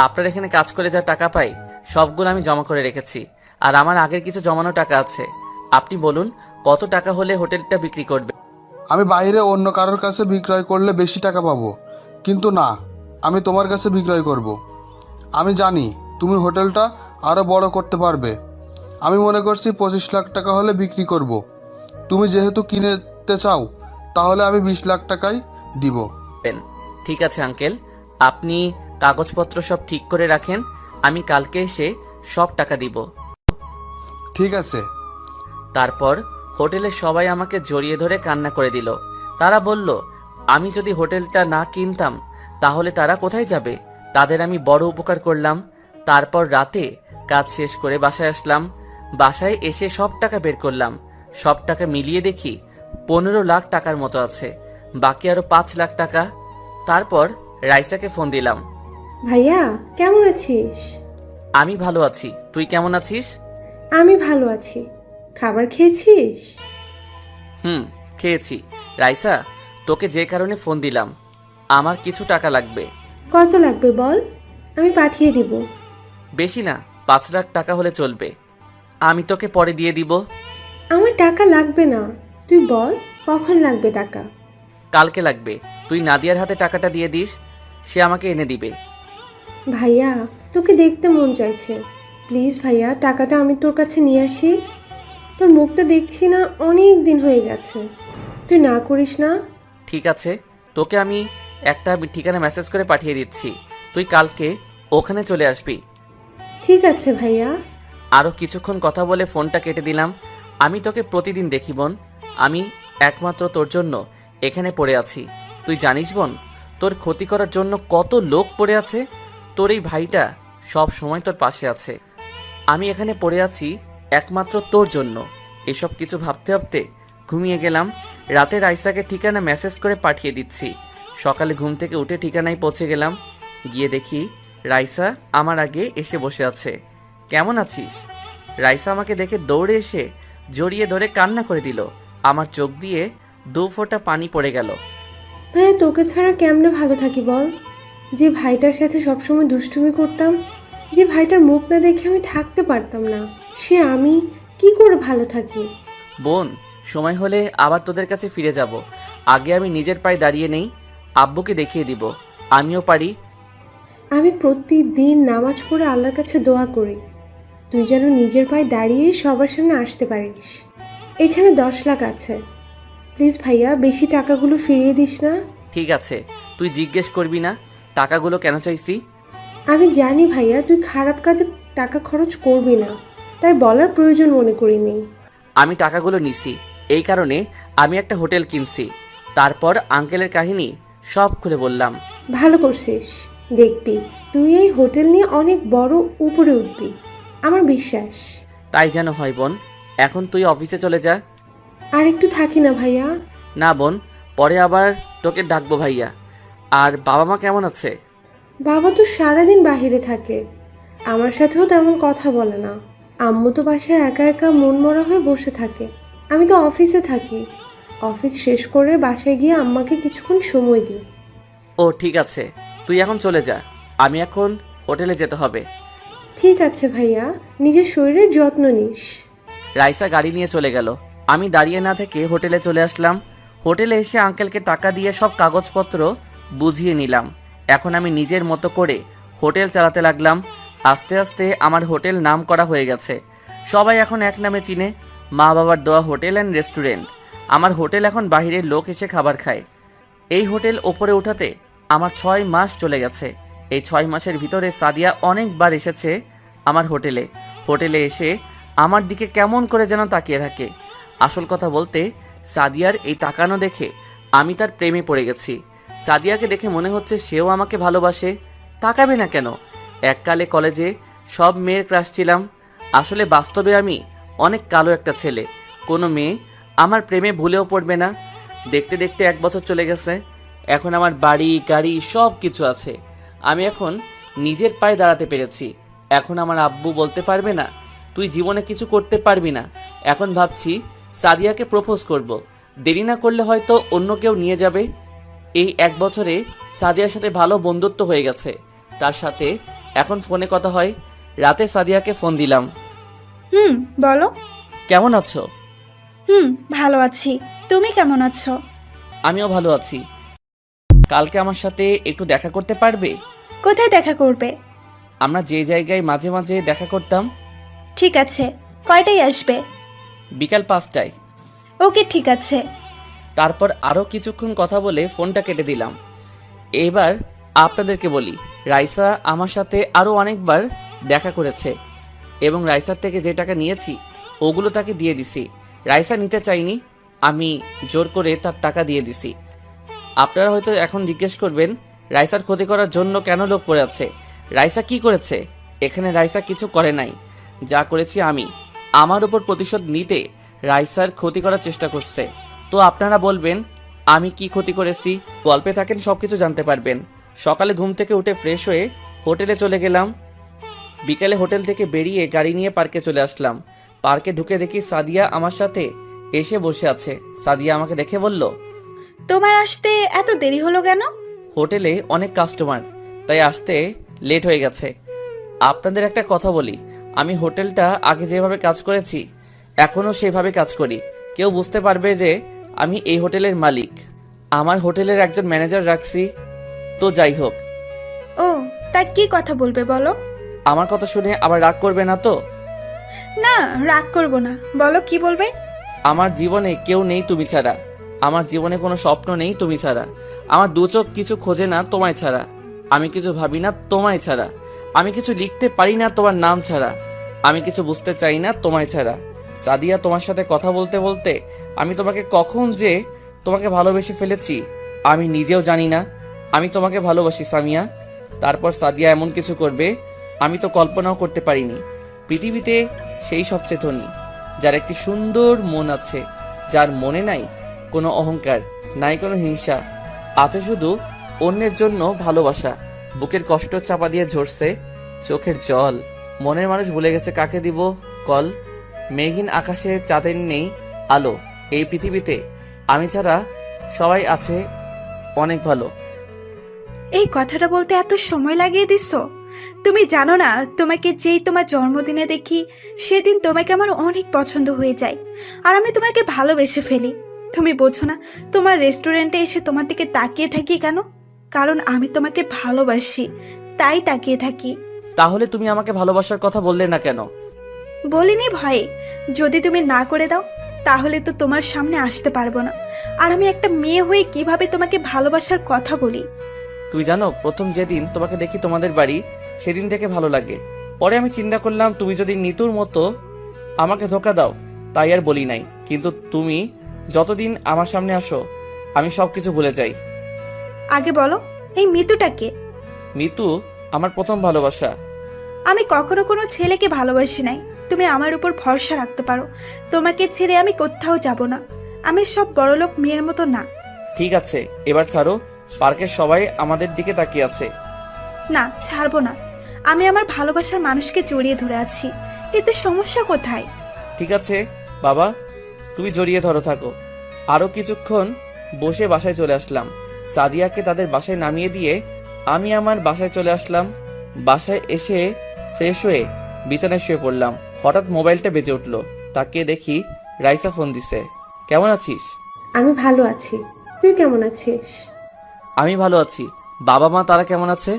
S1: আপনার এখানে কাজ করে যা টাকা পাই সবগুলো আমি জমা করে রেখেছি, আর আমার আগের কিছু জমানো টাকা আছে। আপনি বলুন কত টাকা হলে হোটেলটা বিক্রি করবে?
S2: আমি বাইরে অন্য কারোর কাছে বিক্রয় করলে বেশি টাকা পাবো, কিন্তু না, আমি তোমার কাছে বিক্রয় করব। আমি জানি তুমি হোটেলটা আরও বড় করতে পারবে। আমি মনে করছি 25 লাখ টাকা হলে বিক্রি করব। তুমি যেহেতু কিনতে চাও তাহলে আমি 20 লাখ টাকাই দিব।
S1: ঠিক আছে আঙ্কেল, আপনি কাগজপত্র সব ঠিক করে রাখেন, আমি কালকে এসে সব টাকা দিব।
S2: ঠিক আছে।
S1: তারপর হোটেলের সবাই আমাকে জড়িয়ে ধরে কান্না করে দিল। তারা বলল আমি যদি হোটেলটা না কিনতাম তাহলে তারা কোথায় যাবে। তাদের আমি বড় উপকার করলাম। তারপর রাতে কাজ শেষ করে বাসায় আসলাম। বাসায় এসে সব টাকা বের করলাম। সব টাকা মিলিয়ে দেখি 15 লাখ টাকার মতো আছে, বাকি আরো 5 লাখ টাকা। তারপর রাইসাকে ফোন দিলাম।
S4: ভাইয়া কেমন আছিস?
S1: আমি ভালো আছি, তুই কেমন আছিস?
S4: আমি ভালো আছি। খাবার খেয়েছিস?
S1: খেয়েছি। রাইসা, তোকে যে কারণে ফোন দিলাম, আমার কিছু টাকা লাগবে।
S4: কত লাগবে বল, আমি পাঠিয়ে দিব।
S1: বেশি না, 5 লাখ টাকা হলে চলবে। আমি তোকে পরে দিয়ে দিব।
S4: আমার টাকা লাগবে না, তুই বল কখন লাগবে টাকা।
S1: কালকে লাগবে। তুই নাদিয়ার হাতে টাকাটা দিয়ে দিস, সে আমাকে এনে দিবে।
S4: ভাইয়া তোকে দেখতে মন চাইছে, প্লিজ ভাইয়া টাকাটা আমি তোর কাছে নিয়ে আসি। তোর মুখটা দেখছি না, অনেক দিন হয়ে গেছে, তুই না করিস না।
S1: ঠিক আছে, তোকে আমি একটা ঠিকানা মেসেজ করে পাঠিয়ে দিচ্ছি, তুই কালকে ওখানে চলে আসবি।
S4: ঠিক আছে ভাইয়া।
S1: আরও কিছুক্ষণ কথা বলে ফোনটা কেটে দিলাম। আমি তোকে প্রতিদিন দেখি বোন, আমি একমাত্র তোর জন্য এখানে পড়ে আছি। তুই জানিস বোন, তোর ক্ষতি করার জন্য কত লোক পড়ে আছে। তোর এই ভাইটা সব সময় তোর পাশে আছে। আমি এখানে পড়ে আছি একমাত্র তোর জন্য। এসব কিছু ভাবতে ভাবতে ঘুমিয়ে গেলাম। রাতে রাইসাকে ঠিকানা মেসেজ করে পাঠিয়ে দিচ্ছি। সকালে ঘুম থেকে উঠে ঠিকানায় পৌঁছে গেলাম। গিয়ে দেখি রাইসা আমার আগে এসে বসে আছে। কেমন আছিস? রাইসা আমাকে দেখে দৌড়ে এসে জড়িয়ে ধরে কান্না করে দিল। আমার চোখ দিয়ে 2 ফোঁটা পানি পড়ে গেল।
S4: ভাইয়া তোকে ছাড়া কেমনে ভালো থাকি বল। যে ভাইটার সাথে সবসময় দুষ্টুমি করতাম, যে ভাইটার মুখ না দেখে আমি থাকতে পারতাম না, সে আমি কি করে ভালো থাকি।
S1: বোন, সময় হলে আবার তোদের কাছে ফিরে যাব। আগে আমি নিজের পায়ে দাঁড়িয়ে নেই, আব্বুকে দেখিয়ে দিব আমিও পারি।
S4: আমি প্রতিদিন নামাজ পড়ে আল্লাহর কাছে দোয়া করি তুই যেন নিজের পায়ে দাঁড়িয়ে সবার সামনে আসতে পারিস। এখানে 10 লাখ আছে, প্লিজ ভাইয়া বেশি টাকাগুলো ফিরিয়ে দিস না।
S1: ঠিক আছে, তুই জিজ্ঞেস করবি না টাকাগুলো কেন চাইছি?
S4: আমি জানি ভাইয়া তুই খারাপ কাজে টাকা খরচ করবি না, তাই বলার প্রয়োজন মনে করিনি।
S1: আমি টাকাগুলো নিছি, এই কারণে আমি একটা হোটেল কিনছি। তারপর আঙ্কেলের কাহিনী সব খুলে বললাম।
S4: ভালো করছিস, দেখবি তুই এই হোটেল নিয়ে অনেক বড় উপরে উঠবি, আমার বিশ্বাস।
S1: তাই যেন হয় বোন, এখন তুই অফিসে চলে যা।
S4: আর একটু থাকি না ভাইয়া?
S1: না বোন, পরে আবার তোকে ডাকবো ভাইয়া। আর বাবা মা কেমন আছে?
S4: বাবা তো সারাদিন বাইরে থাকে, আমার সাথেও তেমন কথা বলে না। আম্মু তো বাসায় একা একা মনমরা হয়ে বসে থাকে। আমি তো অফিসে থাকি, অফিস শেষ করে বাসায় গিয়ে আম্মাকে কিছুক্ষণ সময় দিই।
S1: ও ঠিক আছে, তুই এখন চলে যা, আমি এখন হোটেলে যেতে হবে।
S4: ঠিক আছে ভাইয়া, নিজের শরীরের যত্ন নিস।
S1: রাইসা গাড়ি নিয়ে চলে গেল। আমি দাঁড়িয়ে না থেকে হোটেলে চলে আসলাম। হোটেলে এসে আঙ্কেলকে টাকা দিয়ে সব কাগজপত্র বুঝিয়ে নিলাম। এখন আমি নিজের মতো করে হোটেল চালাতে লাগলাম। আস্তে আস্তে আমার হোটেল নাম করা হয়ে গেছে, সবাই এখন এক নামে চিনে, মা বাবার দেওয়া হোটেল অ্যান্ড রেস্টুরেন্ট। আমার হোটেল এখন বাইরের লোক এসে খাবার খায়। এই হোটেল ওপরে ওঠাতে আমার 6 মাস চলে গেছে। এই 6 মাসের ভিতরে সাদিয়া অনেকবার এসেছে আমার হোটেলে এসে আমার দিকে কেমন করে যেন তাকিয়ে থাকে। আসল কথা বলতে, সাদিয়ার এই তাকানো দেখে আমি তার প্রেমে পড়ে গেছি। সাদিয়াকে দেখে মনে হচ্ছে সেও আমাকে ভালোবাসে। তাকাবে না কেন? এককালে কলেজে সব মেয়ের ক্রাশ ছিলাম। আসলে বাস্তবে আমি অনেক কালো একটা ছেলে। কোনো মেয়ে আমার প্রেমে ভুলেও পড়বে না। দেখতে দেখতে 1 বছর চলে গেছে। এখন আমার বাড়ি গাড়ি সব কিছু আছে। আমি এখন নিজের পায়ে দাঁড়াতে পেরেছি। এখন আমার আব্বু বলতে পারবে না তুই জীবনে কিছু করতে পারবি না। এখন ভাবছি সাদিয়াকে প্রপোজ করব। দেরি না করলে হয়তো অন্য কেউ নিয়ে যাবে। এই 1 বছরে সাদিয়ার সাথে ভালো বন্ধুত্ব হয়ে গেছে। তার সাথে এখন ফোনে কথা হয়। রাতে সাদিয়াকে ফোন দিলাম।
S8: বলো।
S1: কেমন আছো?
S8: ভালো আছি, তুমি কেমন আছো?
S1: আমিও ভালো আছি। কালকে আমার সাথে একটু দেখা করতে পারবে?
S8: কোথায় দেখা করবে?
S1: আমরা যে জায়গায় মাঝে মাঝে দেখা করতাম।
S8: ঠিক আছে, কয়টায় আসবে?
S1: বিকাল 5টায়।
S8: ওকে, ঠিক আছে।
S1: তারপর আরও কিছুক্ষণ কথা বলে ফোনটা কেটে দিলাম। এবার আপনাদেরকে বলি, রাইসা আমার সাথে আরও অনেকবার দেখা করেছে এবং রাইসার থেকে যে টাকা নিয়েছি ওগুলো তাকে দিয়ে দিছি। রাইসা নিতে চাইনি, আমি জোর করে তার টাকা দিয়ে দিছি। আপনারা হয়তো এখন জিজ্ঞেস করবেন রাইসার ক্ষতি করার জন্য কেন লোক পড়ে আছে। রাইসা কি করেছে? এখানে রাইসা কিছু করে নাই। যা করেছি আমি, আমার উপর প্রতিশোধ নিতে রাইসার ক্ষতি করার চেষ্টা করছে। তো আপনারা বলবেন আমি কি ক্ষতি করেছি? গল্পে থাকেন, সব কিছু জানতে পারবেন। সকালে ঘুম থেকে উঠে ফ্রেশ হয়ে হোটেলে চলে গেলাম। বিকেলে হোটেল থেকে বেরিয়ে গাড়ি নিয়ে পার্কে চলে আসলাম। পার্কে ঢুকে দেখি সাদিয়া আমার সাথে এসে বসে আছে। সাদিয়া আমাকে দেখে বলল,
S8: তোমার আসতে এত দেরি হলো কেন?
S1: হোটেলে অনেক কাস্টমার, তাই আসতে লেট হয়ে গেছে। আপনাদের একটা কথা বলি, আমি হোটেলটা আগে যেভাবে কাজ করেছি এখনও সেভাবে কাজ করি। কেউ বুঝতে পারবে যে আমি এই হোটেলের মালিক। আমার হোটেলের একজন ম্যানেজার রাখছি। তো যাই হোক,
S8: ও, তা কি কথা বলবে বলো?
S1: আমার কথা শুনে আবার রাগ করবে না তো?
S8: না, রাগ করবো না, বলো কি বলবে।
S1: আমার জীবনে কেউ নেই তুমি ছাড়া। আমার জীবনে কোনো স্বপ্ন নেই তুমি ছাড়া। আমার দু চোখ কিছু খোঁজে না তোমায় ছাড়া। আমি কিছু ভাবি না তোমায় ছাড়া। আমি কিছু লিখতে পারি না তোমার নাম ছাড়া। আমি কিছু বুঝতে চাই না তোমায় ছাড়া। সাদিয়া, তোমার সাথে কথা বলতে বলতে আমি তোমাকে কখন যে তোমাকে ভালোবেসে ফেলেছি আমি নিজেও জানি না। আমি তোমাকে ভালোবাসি সামিয়া। তারপর সাদিয়া এমন কিছু করবে আমি তো কল্পনাও করতে পারিনি। পৃথিবীতে সেই সবচেয়ে ধনী, যার একটি সুন্দর মন আছে, যার মনে নাই কোনো অহংকার, নাই কোনো হিংসা, আছে শুধু অন্যের জন্য ভালোবাসা। বুকের কষ্ট চাপা দিয়ে ঝরছে চোখের জল। মনের মানুষ ভুলে গেছে কাকে দিব কল। মেঘহীন আকাশে চাঁদের নেই আলো। এই পৃথিবীতে আমি ছাড়া সবাই আছে অনেক ভালো।
S8: এই কথাটা বলতে এত সময় লাগিয়ে দিছো? তুমি জানো না, তোমাকে যেই তোমার জন্মদিনে দেখি সেদিন তোমাকে আমার অনেক পছন্দ হয়ে যায়, আর আমি তোমাকে ভালোবেসে ফেলি। তুমি বোঝো না, তোমার রেস্টুরেন্টে এসে তোমার দিকে তাকিয়ে থাকি কেন? কারণ আমি তোমাকে ভালোবাসি, তাই তাকিয়ে থাকি।
S1: তাহলে তুমি আমাকে ভালোবাসার কথা বললে না কেন?
S8: বলিনি ভয়ে। যদি তুমি না করে দাও তাহলে তো তোমার সামনে আসতে পারবো না, আর আমি একটা মেয়ে হয়ে কিভাবে তোমাকে ভালোবাসার কথা বলি।
S1: তুমি জানো, প্রথম যেদিন তোমাকে দেখি তোমাদের বাড়ি, সেদিন থেকে ভালো লাগে। পরে আমি চিন্তা করলাম তুমি যদি নিতুর মতো আমাকে ধোকা দাও তাই আর বলি নাই, কিন্তু তুমি যতদিন আমার সামনে আসো আমি সবকিছু ভুলে যাই।
S8: আগে বলো, এই মিতুটাকে?
S1: মিতু আমার প্রথম ভালোবাসা।
S8: আমি কখনো কোনো ছেলেকে ভালোবাসি নাই। তুমি আমার উপর ভরসা রাখতে পারো। তোমাকে ছেড়ে আমি কোথাও যাব না। আমি সব বড়লোক মেয়ের মতো না।
S1: ঠিক আছে, এবার ছাড়ো। পার্কের সবাই আমাদের দিকে তাকিয়ে আছে।
S8: না, ছাড়বো না। আমি আমার ভালোবাসার মানুষকে জড়িয়ে ধরে আছি। এতে সমস্যা কোথায়?
S1: ঠিক আছে বাবা, তুমি জড়িয়ে ধরো থাকো। আরও কিছুক্ষণ বসে বাসায় চলে আসলাম। সাদিয়াকে তাদের বাসায় নামিয়ে দিয়ে আমি আমার বাসায় চলে আসলাম। বাসায় এসে ফ্রেশ হয়ে বিছানায় শুয়ে পড়লাম। হঠাৎ মোবাইলটা বেজে উঠলো। তাকিয়ে দেখি রাইসা ফোন দিছে। কেমন আছিস?
S4: আমি ভালো আছি, তুই কেমন আছিস?
S1: আমি ভালো আছি। বাবা মা তারা কেমন আছে?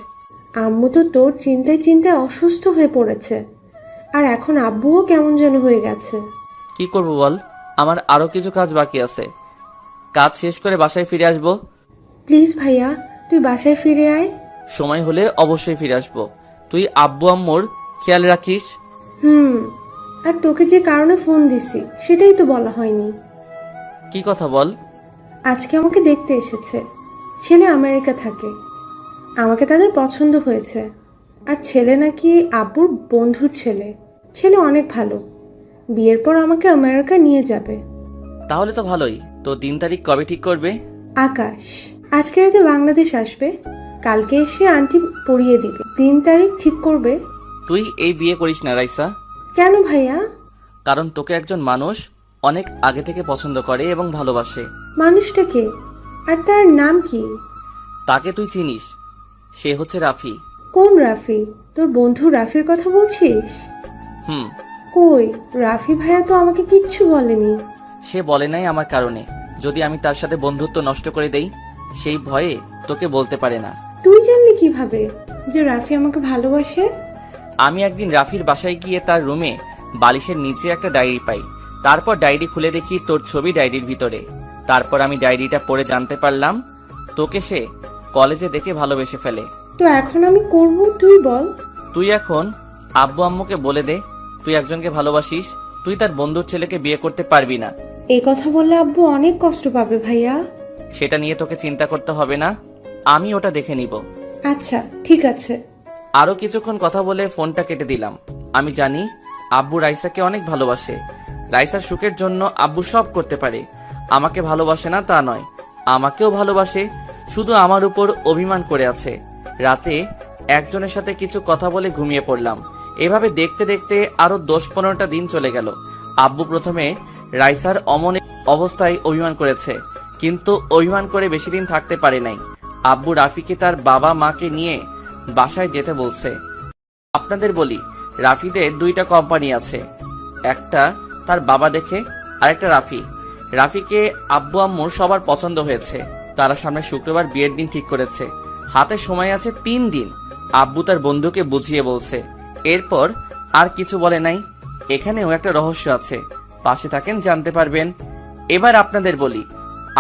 S4: আম্মু তো তোর চিন্তায় চিন্তায় অসুস্থ হয়ে পড়েছে, আর এখন আব্বুও কেমন যেন হয়ে গেছে।
S1: কি করব বল, আমার আরও কিছু কাজ বাকি আছে। কাজ শেষ করে বাসায় ফিরে আসবো।
S4: প্লিজ ভাইয়া, তুই বাসায় ফিরে আয়।
S1: সময় হলে অবশ্যই ফিরে আসবো। তুই আব্বু আম্মুর খেয়াল রাখিস।
S4: আর তোকে যে কারণে ফোন দিছি সেটাই তো বলা হয়নি।
S1: কি কথা বল।
S4: আজকে আমাকে দেখতে এসেছে। ছেলে আমেরিকা থাকে, আমাকে তাদের পছন্দ হয়েছে। আর ছেলে নাকি আব্বুর বন্ধুর ছেলে। ছেলে অনেক ভালো, বিয়ের পর আমাকে আমেরিকা নিয়ে যাবে।
S1: তাহলে তো ভালোই। তো দিন তারিখ কবে ঠিক করবে?
S4: আকাশ আজকে রাতে বাংলাদেশ আসবে, কালকে এসে আন্টি পড়িয়ে দিবে। দিন তারিখ ঠিক করবে।
S1: তুই এই বিয়ে করিস না রাইসা।
S4: কেন ভাইয়া?
S1: কারণ তোকে একজন মানুষ অনেক আগে থেকে পছন্দ করে এবং ভালোবাসে।
S4: মানুষটা কে, আর তার নাম কি?
S1: তাকে তুই চিনিস, সে হচ্ছে রাফি।
S4: কোন রাফি? তোর বন্ধু রাফির কথা বলছিস?
S1: হুম।
S4: কই, রাফি ভাইয়া তো আমাকে কিচ্ছু বলেনি।
S1: সে বলে নাই আমার কারণে। যদি আমি তার সাথে বন্ধুত্ব নষ্ট করে দেই, সেই ভয়ে তোকে বলতে পারে না।
S4: তুই জানলি কিভাবে যে রাফি আমাকে ভালোবাসে?
S1: আমি একদিন রাফির বাসায় গিয়ে তার রুমে বালিশের নিচে একটা ডায়েরি পাই। তারপর ডায়েরি খুলে দেখি তোর ছবি ডায়েরির ভিতরে। তারপর আমি ডায়েরিটা পড়ে জানতে পারলাম তোকে সে কলেজে দেখে ভালোবেসে ফেলে।
S4: তো এখন আমি করব, তুই বল।
S1: তুই এখন আব্বু আম্মুকে বলে দে তুই একজনকে ভালোবাসিস। তুই তার বন্ধুর ছেলেকে বিয়ে করতে পারবি না।
S4: এই কথা বললে আব্বু অনেক কষ্ট পাবে ভাইয়া।
S1: সেটা নিয়ে তোকে চিন্তা করতে হবে না, আমি ওটা দেখে নিব।
S4: আচ্ছা ঠিক আছে।
S1: আরো কিছুক্ষণ কথা বলে ফোনটা কেটে দিলাম। আমি জানি আব্বু রাইসাকে অনেক ভালোবাসে। রাইসার সুখের জন্য আব্বু সব করতে পারে। আমাকে ভালোবাসে না তা নয়, আমাকেও ভালোবাসে, শুধু আমার উপর অভিমান করে আছে। রাতে একজনের সাথে কিছু কথা বলে ঘুমিয়ে পড়লাম। এভাবে দেখতে দেখতে আরো 10-15টা দিন চলে গেল। আব্বু প্রথমে রাইসার অমন অবস্থায় অভিমান করেছে, কিন্তু অভিমান করে বেশি দিন থাকতে পারে নাই। আব্বু রাফিকে তার বাবা মাকে নিয়ে বাসায় যেতে বলছে। আপনাদের বলি, রাফিদের 2টা কোম্পানি আছে, একটা তার বাবা দেখে আর একটা রাফি। রাফিকে আব্বু আম্মুর সবার পছন্দ হয়েছে। তারা সামনে শুক্রবার বিয়ের দিন ঠিক করেছে। হাতে সময় আছে 3 দিন। আব্বু তার বন্ধুকে বুঝিয়ে বলছে। এরপর আর কিছু বলে নাই। এখানেও একটা রহস্য আছে, পাশে থাকেন জানতে পারবেন। এবার আপনাদের বলি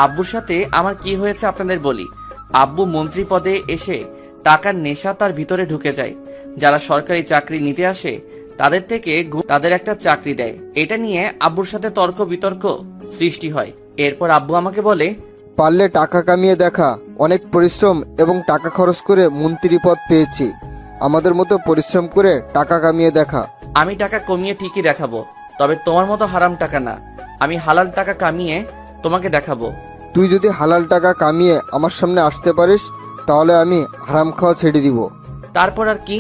S1: আব্বুর সাথে আমার কি হয়েছে। আপনাদের বলি, আব্বু মন্ত্রী পদে এসে টাকার নেশা তার ভিতরে ঢুকে যায়। যারা সরকারি চাকরি নিতে আসে তাদের থেকে তাদের একটা চাকরি দেয়। এটা নিয়ে আব্বুর সাথে তর্ক বিতর্ক সৃষ্টি হয়। এরপর আব্বু আমাকে বলে,
S7: পারলে টাকা কামিয়ে দেখা। অনেক পরিশ্রম এবং টাকা খরচ করে মন্ত্রী পদ পেয়েছি। আমাদের মতো পরিশ্রম করে টাকা কামিয়ে দেখা।
S1: আমি টাকা কমিয়ে ঠিকই দেখাবো, তবে তোমার মতো হারাম টাকা না। আমি হালাল টাকা কামিয়ে তোমাকে দেখাবো।
S7: তুই যদি হালাল টাকা কামিয়ে আমার সামনে আসতে পারিস তাহলে আমি হারাম খাওয়া ছেড়ে দিব।
S1: তারপর আর কি,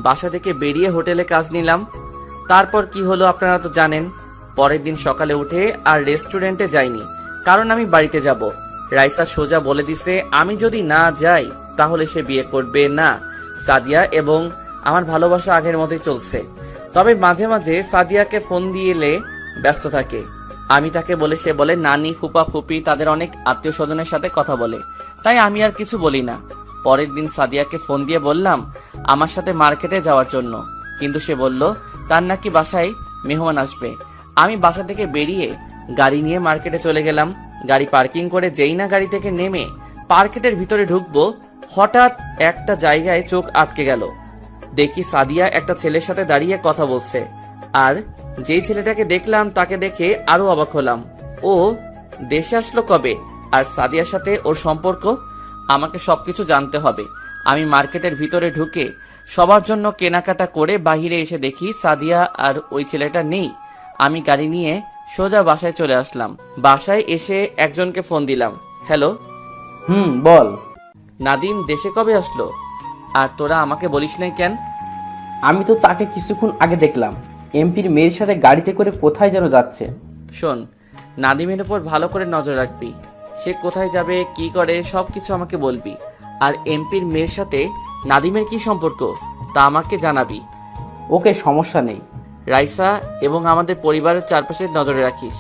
S1: বাসা থেকে বেরিয়ে হোটেলে কাজ নিলাম। তারপর কি হলো আপনারা তো জানেন। পরের দিন সকালে উঠে আর রেস্টুরেন্টে যাইনি, কারণ আমি বাড়িতে যাব। রাইসা সোজা বলে দিছে আমি যদি না যাই তাহলে সে বিয়ে করবে না। সাদিয়া এবং আমার ভালোবাসা আগের মতোই চলছে, তবে মাঝে মাঝে সাদিয়াকে ফোন দিয়েলে ব্যস্ত থাকে। আমি তাকে বলে সে বলে নানি ফুপা ফুপি তাদের অনেক আত্মীয় স্বজনের সাথে কথা বলে, তাই আমি আর কিছু বলি না। পরের দিন সাদিয়াকে ফোন দিয়ে বললাম আমার সাথে মার্কেটে যাওয়ার জন্য, কিন্তু সে বলল তার নাকি বাসায় মেহমান আসবে। আমি বাসা থেকে বেরিয়ে গাড়ি নিয়ে মার্কেটে চলে গেলাম। গাড়ি পার্কিং করে যেই না গাড়ি থেকে নেমে মার্কেটের ভিতরে ঢুকবো, হঠাৎ একটা জায়গায় চোখ আটকে গেল। দেখি সাদিয়া একটা ছেলের সাথে দাঁড়িয়ে কথা বলছে, আর যেই ছেলেটাকে দেখলাম তাকে দেখে আরো অবাক হলাম। ও দেশে আসলো কবে, আর সাদিয়ার সাথে ওর সম্পর্ক? আমাকে সবকিছু জানতে হবে। আমি মার্কেটের ভিতরে ঢুকে সবার জন্য কেনাকাটা করে বাইরে এসে দেখি সাদিয়া আর ওই ছেলেটা নেই। আমি গাড়ি নিয়ে সোজা বাসায় চলে আসলাম। বাসায় এসে একজনকে ফোন দিলাম। হ্যালো,
S6: বল।
S1: নাদিম দেশে কবে আসলো? আর তোরা আমাকে বলিস নাই কেন?
S6: আমি তো তাকে কিছুক্ষণ আগে দেখলাম এমপির মেয়ের সাথে গাড়িতে করে কোথায় যেন যাচ্ছে।
S1: শোন, নাদিমের উপর ভালো করে নজর রাখবি। সে কোথায় যাবে, কি করে, সব কিছু আমাকে বলবি। আর এমপির মেয়ের সাথে নাদিমের কি সম্পর্ক তা আমাকে জানাবি।
S6: ওকে, সমস্যা নেই।
S1: রাইসা এবং আমাদের পরিবারের চারপাশে নজরে রাখিস।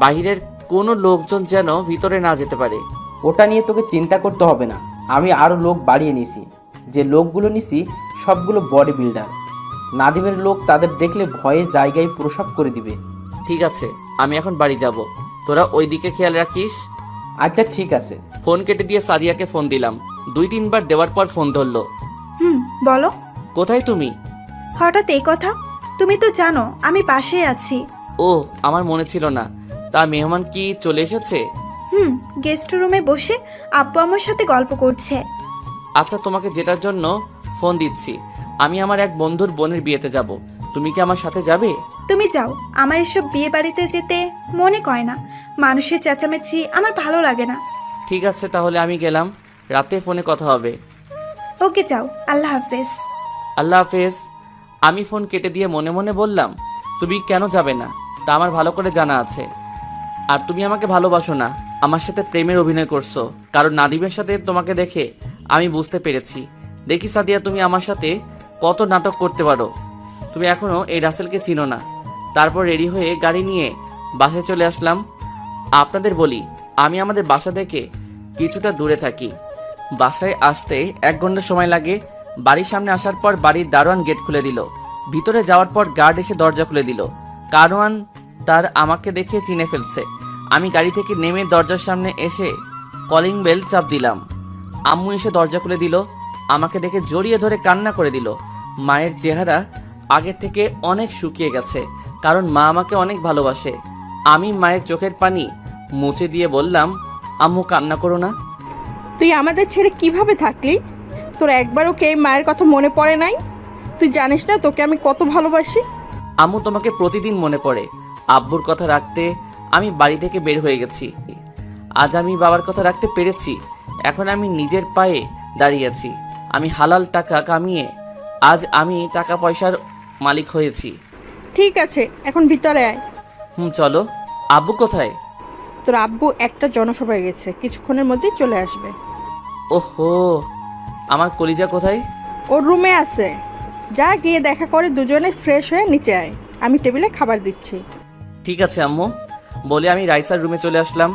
S1: বাহিরের কোনো লোকজন যেন ভিতরে না যেতে পারে।
S6: ওটা নিয়ে তোকে চিন্তা করতে হবে না। আমি আরও লোক বাড়িয়ে নিছি। যে লোকগুলো নিছি সবগুলো বডি বিল্ডার। নাদিমের লোক তাদের দেখলে ভয়ে জায়গায় প্রসাব করে দিবে।
S1: ঠিক আছে, আমি এখন বাড়ি যাব। তোরা ওই দিকে খেয়াল রাখিস।
S6: আচ্ছা ঠিক আছে।
S1: ফোন কেটে দিয়ে সাদিয়াকে ফোন দিলাম। 2-3 বার দেওয়ার পর ফোন ধরলো।
S8: বলো।
S1: কোথায় তুমি?
S8: হঠাৎ এই কথা? তুমি তো জানো আমি পাশে আছি।
S1: ও, আমার মনে ছিল না। তা মেহমান কি চলে এসেছে?
S8: গেস্ট রুমে বসে আব্বু আমার সাথে গল্প করছে।
S1: আচ্ছা, তোমাকে যেটার জন্য ফোন দিচ্ছি, আমি আমার এক বন্ধুর বোনের বিয়েতে যাব। তুমি কি আমার সাথে যাবে?
S8: তুমি যাও, আমার এসব বিয়ে বাড়িতে যেতে মনে কয় না। মানুষের চেঁচামেচি আমার ভালো লাগে না।
S1: ঠিক আছে, তাহলে আমি গেলাম। রাতে ফোনে কথা হবে।
S8: ওকে, যাও। আল্লাহ হাফেজ।
S1: আল্লাহ হাফেজ। আমি ফোন কেটে দিয়ে মনে মনে বললাম, তুমি কেন যাবে না তা আমার ভালো করে জানা আছে। আর তুমি আমাকে ভালোবাসো না, আমার সাথে প্রেমের অভিনয় করছো। কারণ নাদিমের সাথে তোমাকে দেখে আমি বুঝতে পেরেছি। দেখি সাদিয়া, তুমি আমার সাথে কত নাটক করতে পারো। তুমি এখনো এই রাসেলকে চিনো না। তারপর রেডি হয়ে গাড়ি নিয়ে বাসায় চলে আসলাম। আপনাদের বলি, আমি আমাদের বাসা থেকে কিছুটা দূরে থাকি। বাসায় আসতে 1 ঘন্টা সময় লাগে। বাড়ির সামনে আসার পর বাড়ির দারোয়ান গেট খুলে দিল। ভিতরে যাওয়ার পর গার্ড এসে দরজা খুলে দিল। দারোয়ান তার আমাকে দেখে চিনে ফেলছে। আমি গাড়ি থেকে নেমে দরজার সামনে এসে কলিং বেল চাপ দিলাম। আম্মু এসে দরজা খুলে দিল। আমাকে দেখে জড়িয়ে ধরে কান্না করে দিল। মায়ের চেহারা আগের থেকে অনেক শুকিয়ে গেছে, কারণ মা আমাকে অনেক ভালোবাসে। আমি মায়ের চোখের পানি মুছে দিয়ে বললাম, আম্মু কান্না করো না।
S5: তুই আমাদের ছেড়ে কিভাবে থাকলি? তোর একবারও কে মায়ের কথা মনে পড়ে নাই? তুই জানিস না তোকে আমি কত ভালোবাসি?
S1: আম্মু, তোমাকে প্রতিদিন মনে পড়ে। আব্বুর কথা রাখতে আমি বাড়ি থেকে বের হয়ে গেছি। আজ আমি বাবার কথা রাখতে পেরেছি। এখন আমি নিজের পায়ে দাঁড়িয়ে আছি। আমি হালাল টাকা কামিয়ে আজ আমি টাকা পয়সার মালিক হয়েছি।
S5: ঠিক আছে, এখন ভিতরে আয়।
S1: চলো। আব্বু কোথায়?
S5: তোর আব্বু একটা জনসভায় গেছে, কিছুক্ষণের মধ্যেই চলে আসবে।
S1: ওহো, আমার কলিজা কোথায়?
S5: ওর রুমে আছে, যা গিয়ে দেখা করে দুজনে ফ্রেশ হয়ে নিচে আয়, আমি টেবিলে খাবার দিচ্ছি।
S1: ঠিক আছে আম্মু। বলে আমি রাইসার রুমে চলে আসলাম।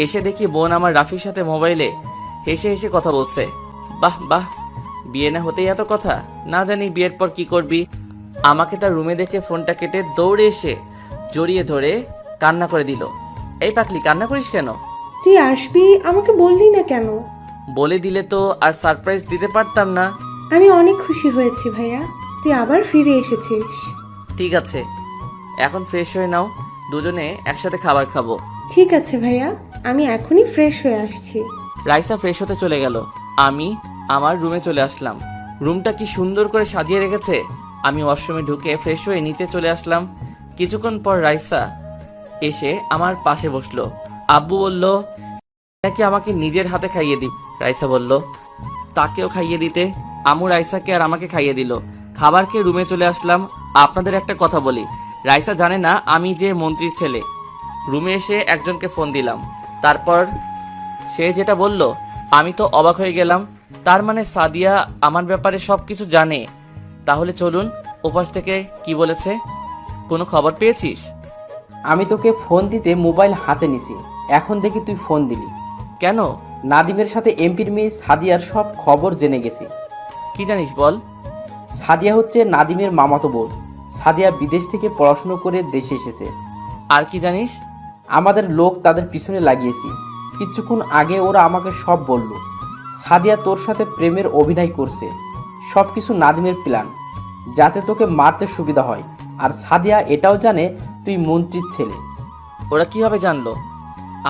S1: এসে দেখি বোন আমার রাফির সাথে মোবাইলে হেসে হেসে কথা বলছে। বাহ বাহ, বিয়ে না হতেই এত কথা। না জানি বিয়ের পর কি করবি। আমাকে তার রুমে দেখে ফোনটা কেটে দৌড়ে এসে জড়িয়ে ধরে কান্না করে দিল। এই পাকলি, কান্না করিস কেন?
S4: তুই আসবি, আমাকে বললি না কেন?
S1: বলে দিলে তো আর সারপ্রাইজ দিতে পারতাম না।
S4: আমি অনেক খুশি হয়েছি ভাইয়া, তুই আবার ফিরে এসেছিস।
S1: ঠিক আছে, এখন ফ্রেশ হয়ে নাও, দুজনে একসাথে খাবার খাবো।
S4: ঠিক আছে ভাইয়া, আমি এখনই ফ্রেশ হয়ে আসছি।
S1: রাইসা ফ্রেশ হতে চলে গেল। আমি আমার রুমে চলে আসলাম। রুমটা কি সুন্দর করে সাজিয়ে রেখেছে। আমি ওয়াশরুমে ঢুকে ফ্রেশ হয়ে নিচে চলে আসলাম। কিছুক্ষণ পর রাইসা এসে আমার পাশে বসলো। আব্বু বলল, নাকি আমাকে নিজের হাতে খাইয়ে দিই। রাইসা বলল তাকেও খাইয়ে দিতে। আম্মু রাইসাকে আর আমাকে খাইয়ে দিল। খাবার খেয়ে রুমে চলে আসলাম। আপনাদের একটা কথা বলি, রাইসা জানে না আমি যে মন্ত্রীর ছেলে। রুমে এসে একজনকে ফোন দিলাম। তারপর সে যেটা বলল আমি তো অবাক হয়ে গেলাম। তার মানে সাদিয়া আমার ব্যাপারে সব কিছু জানে। তাহলে চলুন ওপাশ থেকে কি বলেছে। কোনো খবর পেয়েছিস?
S6: আমি তোকে ফোন দিতে মোবাইল হাতে নিছি, এখন দেখি তুই ফোন দিলি
S1: কেন?
S6: নাদিমের সাথে এমপির মেয়ে সাদিয়ার সব খবর জেনে গেছি।
S1: কি জানিস বল।
S6: সাদিয়া হচ্ছে নাদিমের মামাতো বোন। সাদিয়া বিদেশ থেকে পড়াশুনো করে দেশে এসেছে।
S1: আর কি জানিস?
S6: আমাদের লোক তাদের পিছনে লাগিয়েছি। কিছুক্ষণ আগে ওরা আমাকে সব বলল। সাদিয়া তোর সাথে প্রেমের অভিনয় করছে। সব কিছু নাদিমের প্ল্যান, যাতে তোকে মারতে সুবিধা হয়। আর সাদিয়া এটাও জানে তুই মন্ত্রীর ছেলে।
S1: ওরা কিভাবে জানলো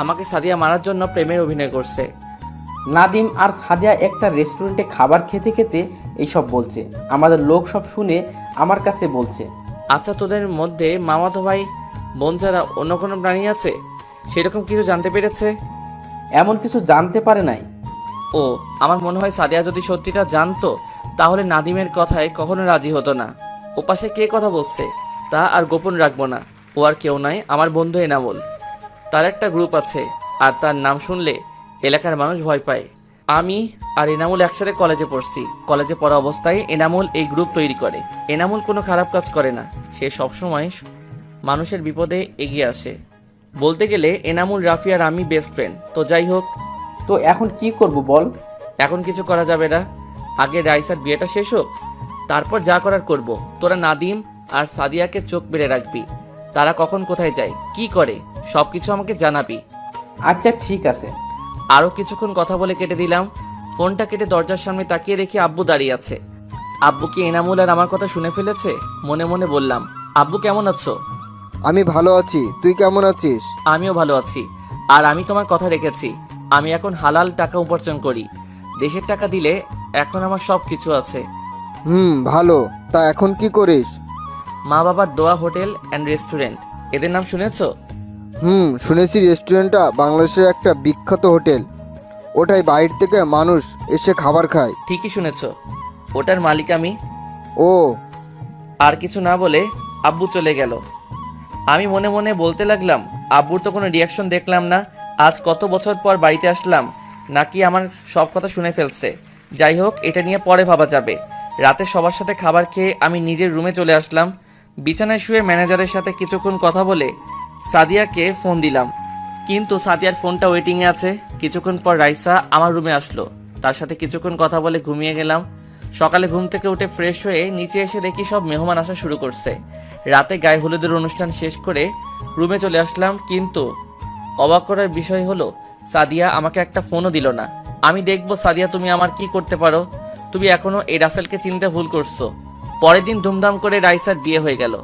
S1: আমাকে সাদিয়া মারার জন্য প্রেমের অভিনয় করছে?
S6: নাদিম আর সাদিয়া একটা রেস্টুরেন্টে খাবার খেতে খেতে এইসব বলছে। আমাদের লোক সব শুনে আমার কাছে বলছে।
S1: আচ্ছা, তোদের মধ্যে মামাতো ভাই বোন ছাড়া অন্য কোনো প্রাণী আছে? সেরকম কিছু জানতে পেরেছে?
S6: এমন কিছু জানতে পারে নাই।
S1: ও, আমার মনে হয় সাদিয়া যদি সত্যিটা জানতো তাহলে নাদিমের কথায় কখনো রাজি হতো না। ওপাশে কে কথা বলছে তা আর গোপন রাখবো না। ও আর কেউ নয়, আমার বন্ধু এনামুল। তার একটা গ্রুপ আছে আর তার নাম শুনলে এলাকার মানুষ ভয় পায়। আমি আর এনামুল একসাথে কলেজে পড়ছি। কলেজে পড়া অবস্থায় এনামুল এই গ্রুপ তৈরি করে। এনামুল কোনো খারাপ কাজ করে না, সে সবসময় মানুষের বিপদে এগিয়ে আসে। বলতে গেলে এনামুল, রাফি আর আমি বেস্ট ফ্রেন্ড। তো যাই হোক,
S6: তো এখন কি করব বল?
S1: এখন কিছু করা যাবে না, আগে রাইসার বিয়েটা শেষ হোক, তারপর যা করার করব। তোরা নাদিম আর সাদিয়াকে চোখ বেড়ে রাখবি। তারা কখন কোথায় যায়, কি করে, সব কিছু আমাকে জানাবি।
S6: আচ্ছা ঠিক আছে।
S1: আরও কিছুক্ষণ কথা বলে কেটে দিলাম। ফোনটা কেটে দরজার সামনে তাকিয়ে দেখি আব্বু দাঁড়িয়ে আছে। আব্বু কি এনামুল আর আমার কথা শুনে ফেলেছে? মনে মনে বললাম, আব্বু কেমন আছো?
S7: আমি ভালো আছি, তুই কেমন আছিস?
S1: আমিও ভালো আছি। আর আমি তোমার কথা রেখেছি। আমি এখন হালাল টাকা উপার্জন করি। দেশের টাকা দিলে এখন আমার সব কিছু আছে।
S7: ভালো। তা এখন কি করিস?
S1: মা বাবার দোয়া হোটেল অ্যান্ড রেস্টুরেন্ট, এদের নাম শুনেছো?
S7: শুনেছি রেস্টুরেন্টটা বাংলাদেশের একটা বিখ্যাত হোটেল। ওটাই বাইরে থেকে মানুষ এসে খাবার খায়।
S1: ঠিকই শুনেছো, ওটার মালিক আমি।
S7: ও,
S1: আর কিছু না বলে আব্বু চলে গেল। আমি মনে মনে বলতে লাগলাম, আব্বুর তো কোনো রিয়াকশন দেখলাম না। আজ কত বছর পর বাড়িতে আসলাম, নাকি আমার সব কথা শুনে ফেলছে। যাই হোক, এটা নিয়ে পরে ভাবা যাবে। রাতে সবার সাথে খাবার খেয়ে আমি নিজের রুমে চলে আসলাম। বিছানায় শুয়ে ম্যানেজারের সাথে কিছুক্ষণ কথা বলে সাদিয়াকে ফোন দিলাম, কিন্তু সাদিয়ার ফোনটা ওয়েটিংয়ে আছে। কিছুক্ষণ পর রাইসা আমার রুমে আসলো, তার সাথে কিছুক্ষণ কথা বলে ঘুমিয়ে গেলাম। সকালে ঘুম থেকে উঠে ফ্রেশ হয়ে নিচে এসে দেখি সব মেহমান আসা শুরু করছে। রাতে গায়ে হলুদের অনুষ্ঠান শেষ করে রুমে চলে আসলাম, কিন্তু অবাক করার বিষয় হলো সাদিয়া আমাকে একটা ফোনও দিল না। আমি দেখবো সাদিয়া তুমি আমার কি করতে পারো। তুমি এখনো এই রাসেলকে চিনতে ভুল করছো। পরের দিন ধুমধাম করে রাইসার বিয়ে হয়ে গেল।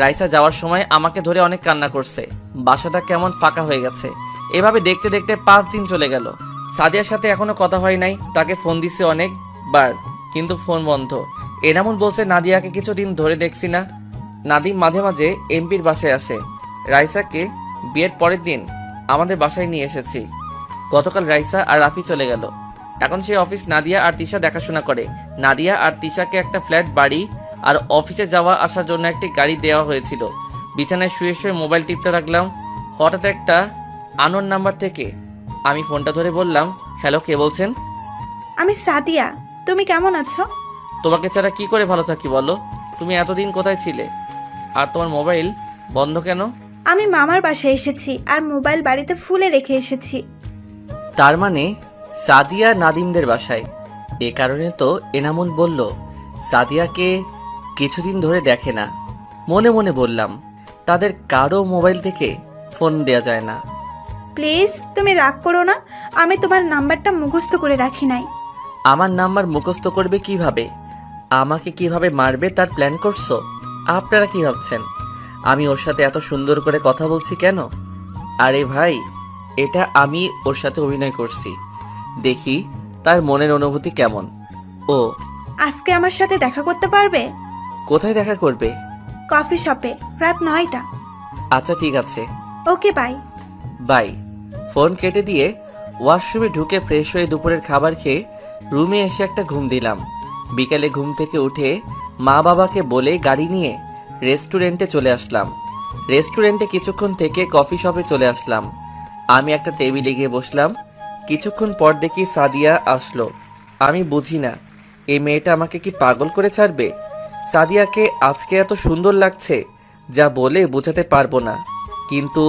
S1: রাইসা যাওয়ার সময় আমাকে ধরে অনেক কান্না করছে। বাসাটা কেমন ফাঁকা হয়ে গেছে। এভাবে দেখতে দেখতে 5 দিন চলে গেল। সাদিয়ার সাথে এখনো কথা হয় নাই। তাকে ফোন দিছে অনেকবার, কিন্তু ফোন বন্ধ। এনামুল বলছে নাদিয়াকে কিছুদিন ধরে দেখছি না। নাদিম মাঝে মাঝে এমপির বাসায় আসে। রাইসাকে বিয়ের পরের দিন আমাদের বাসায় নিয়ে এসেছি। গতকাল রাইসা আর রাফি চলে গেল। এখন সেই অফিস নাদিয়া আর তিশা দেখাশোনা করে। নাদিয়া আর তিশাকে একটা ফ্ল্যাট, বাড়ি আর অফিসে যাওয়া আসার জন্য একটি গাড়ি দেওয়া হয়েছিল। বিছানায় শুয়ে শুয়ে মোবাইল টিপতে লাগলাম। হঠাৎ একটা আননোন নাম্বার থেকে আমি ফোনটা ধরে বললাম, হ্যালো, কে বলছেন?
S8: আমি সাদিয়া। তুমি কেমন আছো?
S1: তোমাকে ছাড়া কি করে ভালো থাকি বলো? তুমি এতদিন কোথায় ছিলে? আর তোমার মোবাইল বন্ধ কেন?
S8: আমি মামার বাসায় এসেছি আর মোবাইল বাড়িতে ফুলে রেখে এসেছি।
S1: তার মানে সাদিয়া নাদিমদের বাসায়। এ কারণে তো এনামুল বলল সাদিয়াকে কিছুদিন ধরে দেখে না। মনে মনে বললাম, তাদের কারো মোবাইল থেকে ফোন দেয়া যায় না।
S8: প্লিজ তুমি রাগ করো না, আমি তোমার নাম্বারটা মুখস্থ করে রাখি নাই।
S1: আমার নাম্বার মুখস্থ করবে কিভাবে? আমাকে কিভাবে মারবে তার প্ল্যান করছো? আপনারা কি ভাবছেন আমি ওর সাথে এত সুন্দর করে কথা বলছি কেন? আরে ভাই, এটা আমি ওর সাথে অভিনয় করছি। দেখি তার মনের অনুভূতি কেমন। ও,
S8: আজকে আমার সাথে দেখা করতে পারবে?
S1: কোথায় দেখা করবে?
S8: কফি শপে, রাত 9টা।
S1: আচ্ছা ঠিক আছে,
S8: ওকে বাই।
S1: বাই। ফোন কেটে দিয়ে ওয়াশরুমে ঢুকে ফ্রেশ হয়ে দুপুরের খাবার খেয়ে রুমে এসে একটা ঘুম দিলাম। বিকালে ঘুম থেকে উঠে মা বাবাকে বলে গাড়ি নিয়ে রেস্টুরেন্টে চলে আসলাম। রেস্টুরেন্টে কিছুক্ষণ থেকে কফি শপে চলে আসলাম। আমি একটা টেবিলে গিয়ে বসলাম। কিছুক্ষণ পর দেখি সাদিয়া আসলো। আমি বুঝি না এই মেয়েটা আমাকে কি পাগল করে ছাড়বে। সাদিয়াকে আজকে এত সুন্দর লাগছে যা বলে বোঝাতে পারবো না, কিন্তু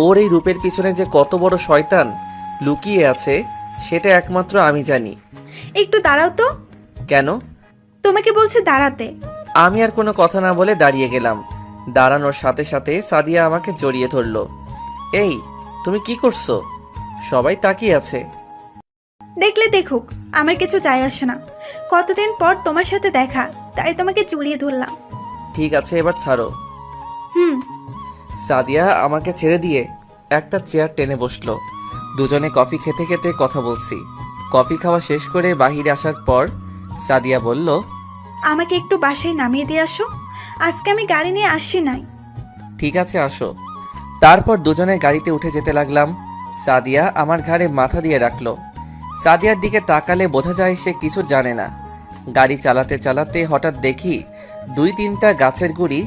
S1: ওর এই রূপের পিছনে যে কত বড় শয়তান লুকিয়ে আছে সেটা একমাত্র আমি জানি।
S8: একটু দাঁড়াও তো।
S1: কেন?
S8: তোমাকে বলছে দাঁড়াতে।
S1: আমি আর কোনো কথা না বলে দাঁড়িয়ে গেলাম। দাঁড়ানোর সাথে সাথে সাদিয়া আমাকে জড়িয়ে ধরলো। এই, তুমি কি করছো? সবাই তাকিয়ে আছে।
S8: দেখলে দেখুক, আমার কিছু যায় আসে না। কতদিন পর তোমার সাথে দেখা, তাই তোমাকে জড়িয়ে ধরলাম।
S1: ঠিক আছে, এবার ছাড়ো।
S8: হুম।
S1: সাদিয়া আমাকে ছেড়ে দিয়ে একটা চেয়ার টেনে বসলো। দুজনে কফি খেতে খেতে কথা বলছি। কফি খাওয়া শেষ করে বাহিরে আসার পর সাদিয়া বলল,
S8: আমাকে একটু বাসায় নামিয়ে দিয়ে আসো, আজকে আমি গাড়ি নিয়ে আসি নাই।
S1: ঠিক আছে, আসো। তারপর দুজনে গাড়িতে উঠে যেতে লাগলাম। সাদিয়া আমার ঘাড়ে মাথা দিয়ে রাখলো। সাদিয়ার দিকে তাকালে বোঝা যায় সে কিছু জানে না। গাড়ি চালাতে চালাতে হঠাৎ দেখি 2-3টা গাছের গুঁড়ি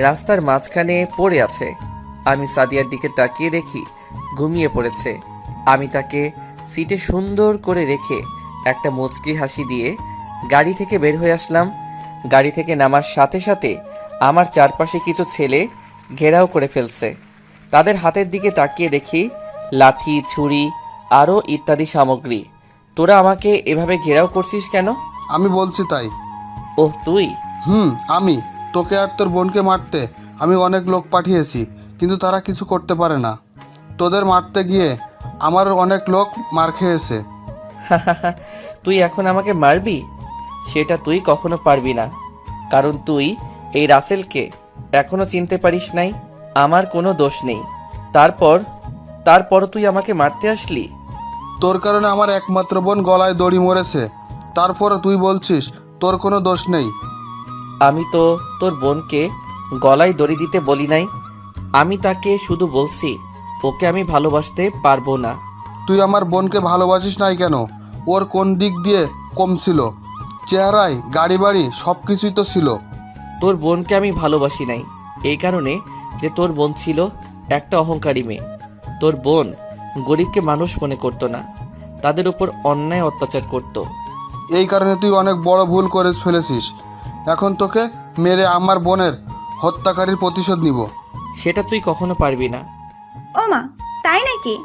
S1: রাস্তার মাঝখানে পড়ে আছে। আমি সাদিয়ার দিকে তাকিয়ে দেখি ঘুমিয়ে পড়েছে। আমি তাকে সিটে সুন্দর করে রেখে একটা মুচকি হাসি দিয়ে গাড়ি থেকে বের হয়ে আসলাম। গাড়ি থেকে নামার সাথে সাথে আমার চারপাশে কিছু ছেলে ঘেরাও করে ফেলছে। তাদের হাতের দিকে তাকিয়ে দেখি লাঠি, ছুরি আরও ইত্যাদি সামগ্রী। তোরা আমাকে এভাবে ঘেরাও করছিস কেন?
S2: আমি বলছি তাই।
S1: ওহ, তুই?
S2: আমি তোকে আর তোর বোনকে মারতে আমি অনেক লোক পাঠিয়েছি, কিন্তু তারা কিছু করতে পারে না। তোদের মারতে গিয়ে আমার অনেক লোক মার খেয়েছে।
S1: তুই এখন আমাকে মারবি? সেটা তুই কখনো পারবি না, কারণ তুই এই রাসেলকে এখনো চিনতে পারিস নাই। আমার কোনো দোষ নেই। তারপরও তুই আমাকে মারতে আসলি।
S2: তোর কারণে আমার একমাত্র বোন গলায় দড়ি মরেছে, তারপরে তুই বলছিস তোর কোনো দোষ নেই।
S1: আমি তো তোর বোনকে গলায় দড়ি দিতে বলি নাই। আমি তাকে শুধু বলছি ওকে আমি ভালোবাসতে পারবো না।
S2: তুই আমার বোনকে ভালোবাসিস নাই কেন? ওর কোন দিক দিয়ে কম ছিল? চেহারায়, গাড়ি বাড়ি সব কিছুই তো ছিল।
S1: তোর বোনকে আমি ভালোবাসি নাই এই কারণে যে তোর বোন ছিল একটা অহংকারী মেয়ে। তোর বোন গরিবকে মানুষ মনে করতো না, তাদের উপর অন্যায় অত্যাচার করত।
S2: এই কারণে তুই অনেক বড় ভুল করে ফেলেছিস। এখন তোকে মেরে আমার বোনের হত্যাকারীর প্রতিশোধ নিব।
S1: সেটা তুই কখনো পারবি না।
S8: ও মা, তাই নাকি?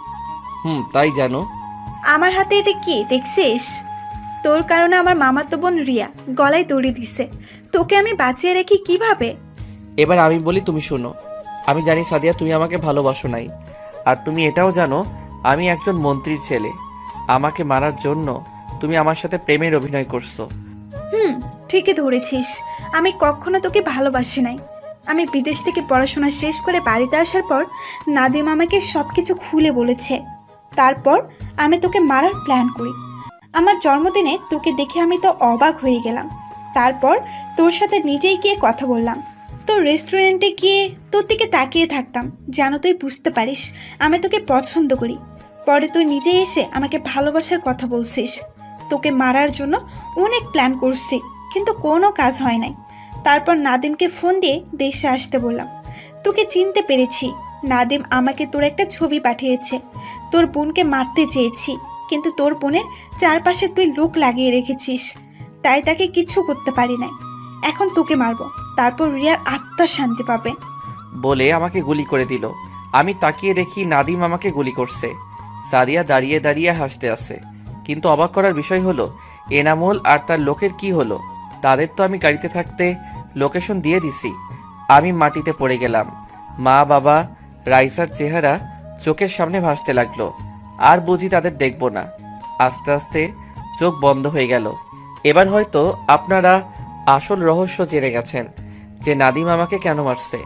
S1: তাই জানো।
S8: আমার হাতে এটা কি দেখছিস? তোর কারণে আমার মামাতো বোন রিয়া গলায় দড়ি দিছে। তোকে আমি বাঁচিয়ে রেখি কিভাবে?
S1: এবার আমি বলি, তুমি শোনো। আমি জানি সাদিয়া তুমি আমাকে ভালোবাসো নাই, আর তুমি এটাও জানো আমি একজন মন্ত্রীর ছেলে। আমাকে মারার জন্য তুমি আমার সাথে প্রেমের অভিনয় করছো।
S8: ঠিকই ধরেছিস। আমি কখনো তোকে ভালোবাসি নাই। আমি বিদেশ থেকে পড়াশোনা শেষ করে বাড়িতে আসার পর নাদিম আমাকে সব কিছু খুলে বলেছে। তারপর আমি তোকে মারার প্ল্যান করি। আমার জন্মদিনে তোকে দেখে আমি তো অবাক হয়ে গেলাম। তারপর তোর সাথে নিজেই গিয়ে কথা বললাম। তোর রেস্টুরেন্টে গিয়ে তোর দিকে তাকিয়ে থাকতাম যেন তুই বুঝতে পারিস আমি তোকে পছন্দ করি। পরে তুই নিজেই এসে আমাকে ভালোবাসার কথা বলছিস। তোকে মারার জন্য অনেক প্ল্যান করছি, কিন্তু কোনো কাজ হয় নাই। তারপর নাদিমকে ফোন দিয়ে দেশে আসতে বললাম। তোকে চিনতে পেরেছি। নাদিম আমাকে তোর একটা ছবি পাঠিয়েছে। তোর বোনকে মারতে চেয়েছি, কিন্তু তোর বোনের চারপাশে তুই লোক লাগিয়ে রেখেছিস, তাই তাকে কিছু করতে পারি নাই। এখন তোকে মারবো, তারপর রিয়ার আত্মা শান্তি পাবে।
S1: বলে আমাকে গুলি করে দিল। আমি তাকিয়ে দেখি নাদিম আমাকে গুলি করছে। সাদিয়া দাঁড়িয়ে দাঁড়িয়ে হাসতে আছে। কিন্তু অবাক করার বিষয় হলো এনামুল আর তার লোকের কি হলো? তাদের তো আমি গাড়িতে থাকতে লোকেশন দিয়ে দিছি। আমি মাটিতে পড়ে গেলাম। মা, বাবা, রাইসার চেহারা চোখের সামনে ভাসতে লাগলো। আর বুঝি তাদের দেখব না। আস্তে আস্তে চোখ বন্ধ হয়ে গেল। এবার হয়তো আপনারা আসল রহস্য জেনে গেছেন যে নাদিম আমাকে কেন মারছে।